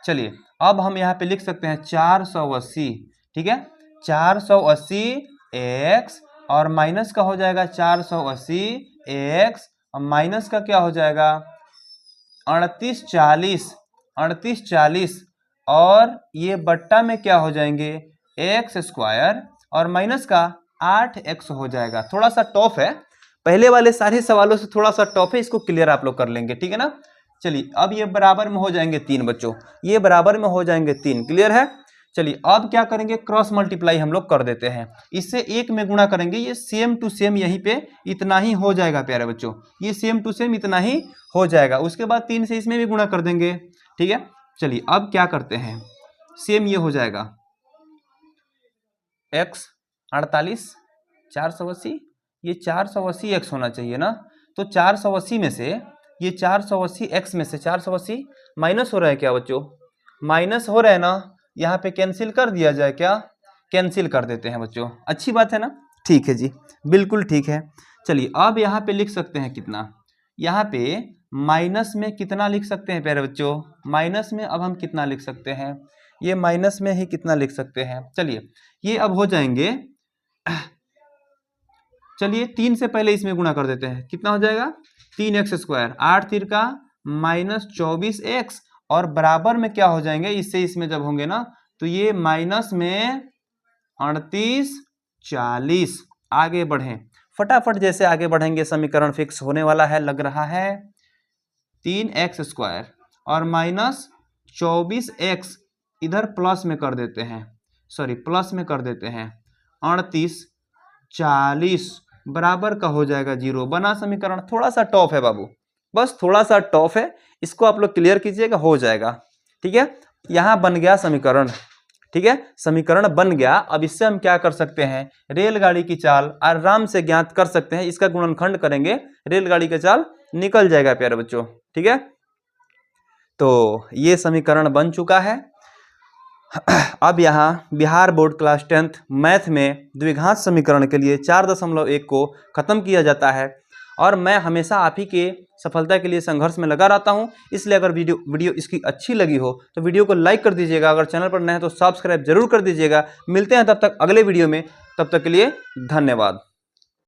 चलिए अब हम यहाँ पे लिख सकते हैं 480, ठीक है, 480x और माइनस का हो जाएगा 480x और माइनस का क्या हो जाएगा 3840 और ये बट्टा में क्या हो जाएंगे एक्स स्क्वायर और माइनस का 8x हो जाएगा। थोड़ा सा टफ है, पहले वाले सारे सवालों से थोड़ा सा टफ है, इसको क्लियर आप लोग कर लेंगे, ठीक है ना। चलिए अब ये बराबर में हो जाएंगे 3 बच्चों, ये बराबर में हो जाएंगे 3, क्लियर है। चलिए अब क्या करेंगे क्रॉस मल्टीप्लाई हम लोग कर देते हैं, इससे 1 में गुणा करेंगे, ये सेम टू सेम यहीं पे इतना ही हो जाएगा प्यारे बच्चों, ये सेम टू सेम इतना ही हो जाएगा। उसके बाद 3 से इसमें भी गुणा कर देंगे, ठीक है। चलिए अब क्या करते हैं, सेम ये हो जाएगा x 48 480, ये 480x होना चाहिए ना, तो 480 में से ये 480x में से 480 माइनस हो रहा है क्या बच्चों, माइनस हो रहा है ना, यहाँ पे कैंसिल कर दिया जाए क्या, कैंसिल कर देते हैं बच्चों, अच्छी बात है ना, ठीक है जी, बिल्कुल ठीक है। चलिए अब यहाँ पे लिख सकते हैं कितना, यहाँ पे माइनस में कितना लिख सकते हैं प्यारे बच्चों, माइनस में अब हम कितना लिख सकते हैं, ये माइनस में ही कितना लिख सकते हैं, चलिए ये अब हो जाएंगे, चलिए 3 से पहले इसमें गुणा कर देते हैं, कितना हो जाएगा 3x स्क्वायर 8 3 का माइनस 24x और बराबर में क्या हो जाएंगे, इससे इसमें जब होंगे ना तो ये माइनस में 38 40। आगे बढ़ें फटाफट, जैसे आगे बढ़ेंगे समीकरण फिक्स होने वाला है लग रहा है, 3x स्क्वायर और माइनस 24x इधर प्लस में कर देते हैं, सॉरी प्लस में कर देते हैं 38 40 बराबर का हो जाएगा 0। बना समीकरण, थोड़ा सा टफ है बाबू, बस थोड़ा सा टफ है, इसको आप लोग क्लियर कीजिएगा, हो जाएगा, ठीक है। यहाँ बन गया समीकरण, ठीक है, समीकरण बन गया। अब इससे हम क्या कर सकते हैं, रेलगाड़ी की चाल आराम से ज्ञात कर सकते हैं। इसका गुणनखंड करेंगे, रेलगाड़ी का चाल निकल जाएगा प्यारे बच्चों, ठीक है। तो ये समीकरण बन चुका है। अब यहाँ Bihar board class 10th math में द्विघात समीकरण के लिए 4.1 को खत्म किया जाता है। और मैं हमेशा आप ही के सफलता के लिए संघर्ष में लगा रहता हूं। इसलिए अगर वीडियो इसकी अच्छी लगी हो तो वीडियो को लाइक कर दीजिएगा। अगर चैनल पर नए हैं तो सब्सक्राइब जरूर कर दीजिएगा। मिलते हैं तब तक अगले वीडियो में, तब तक के लिए धन्यवाद।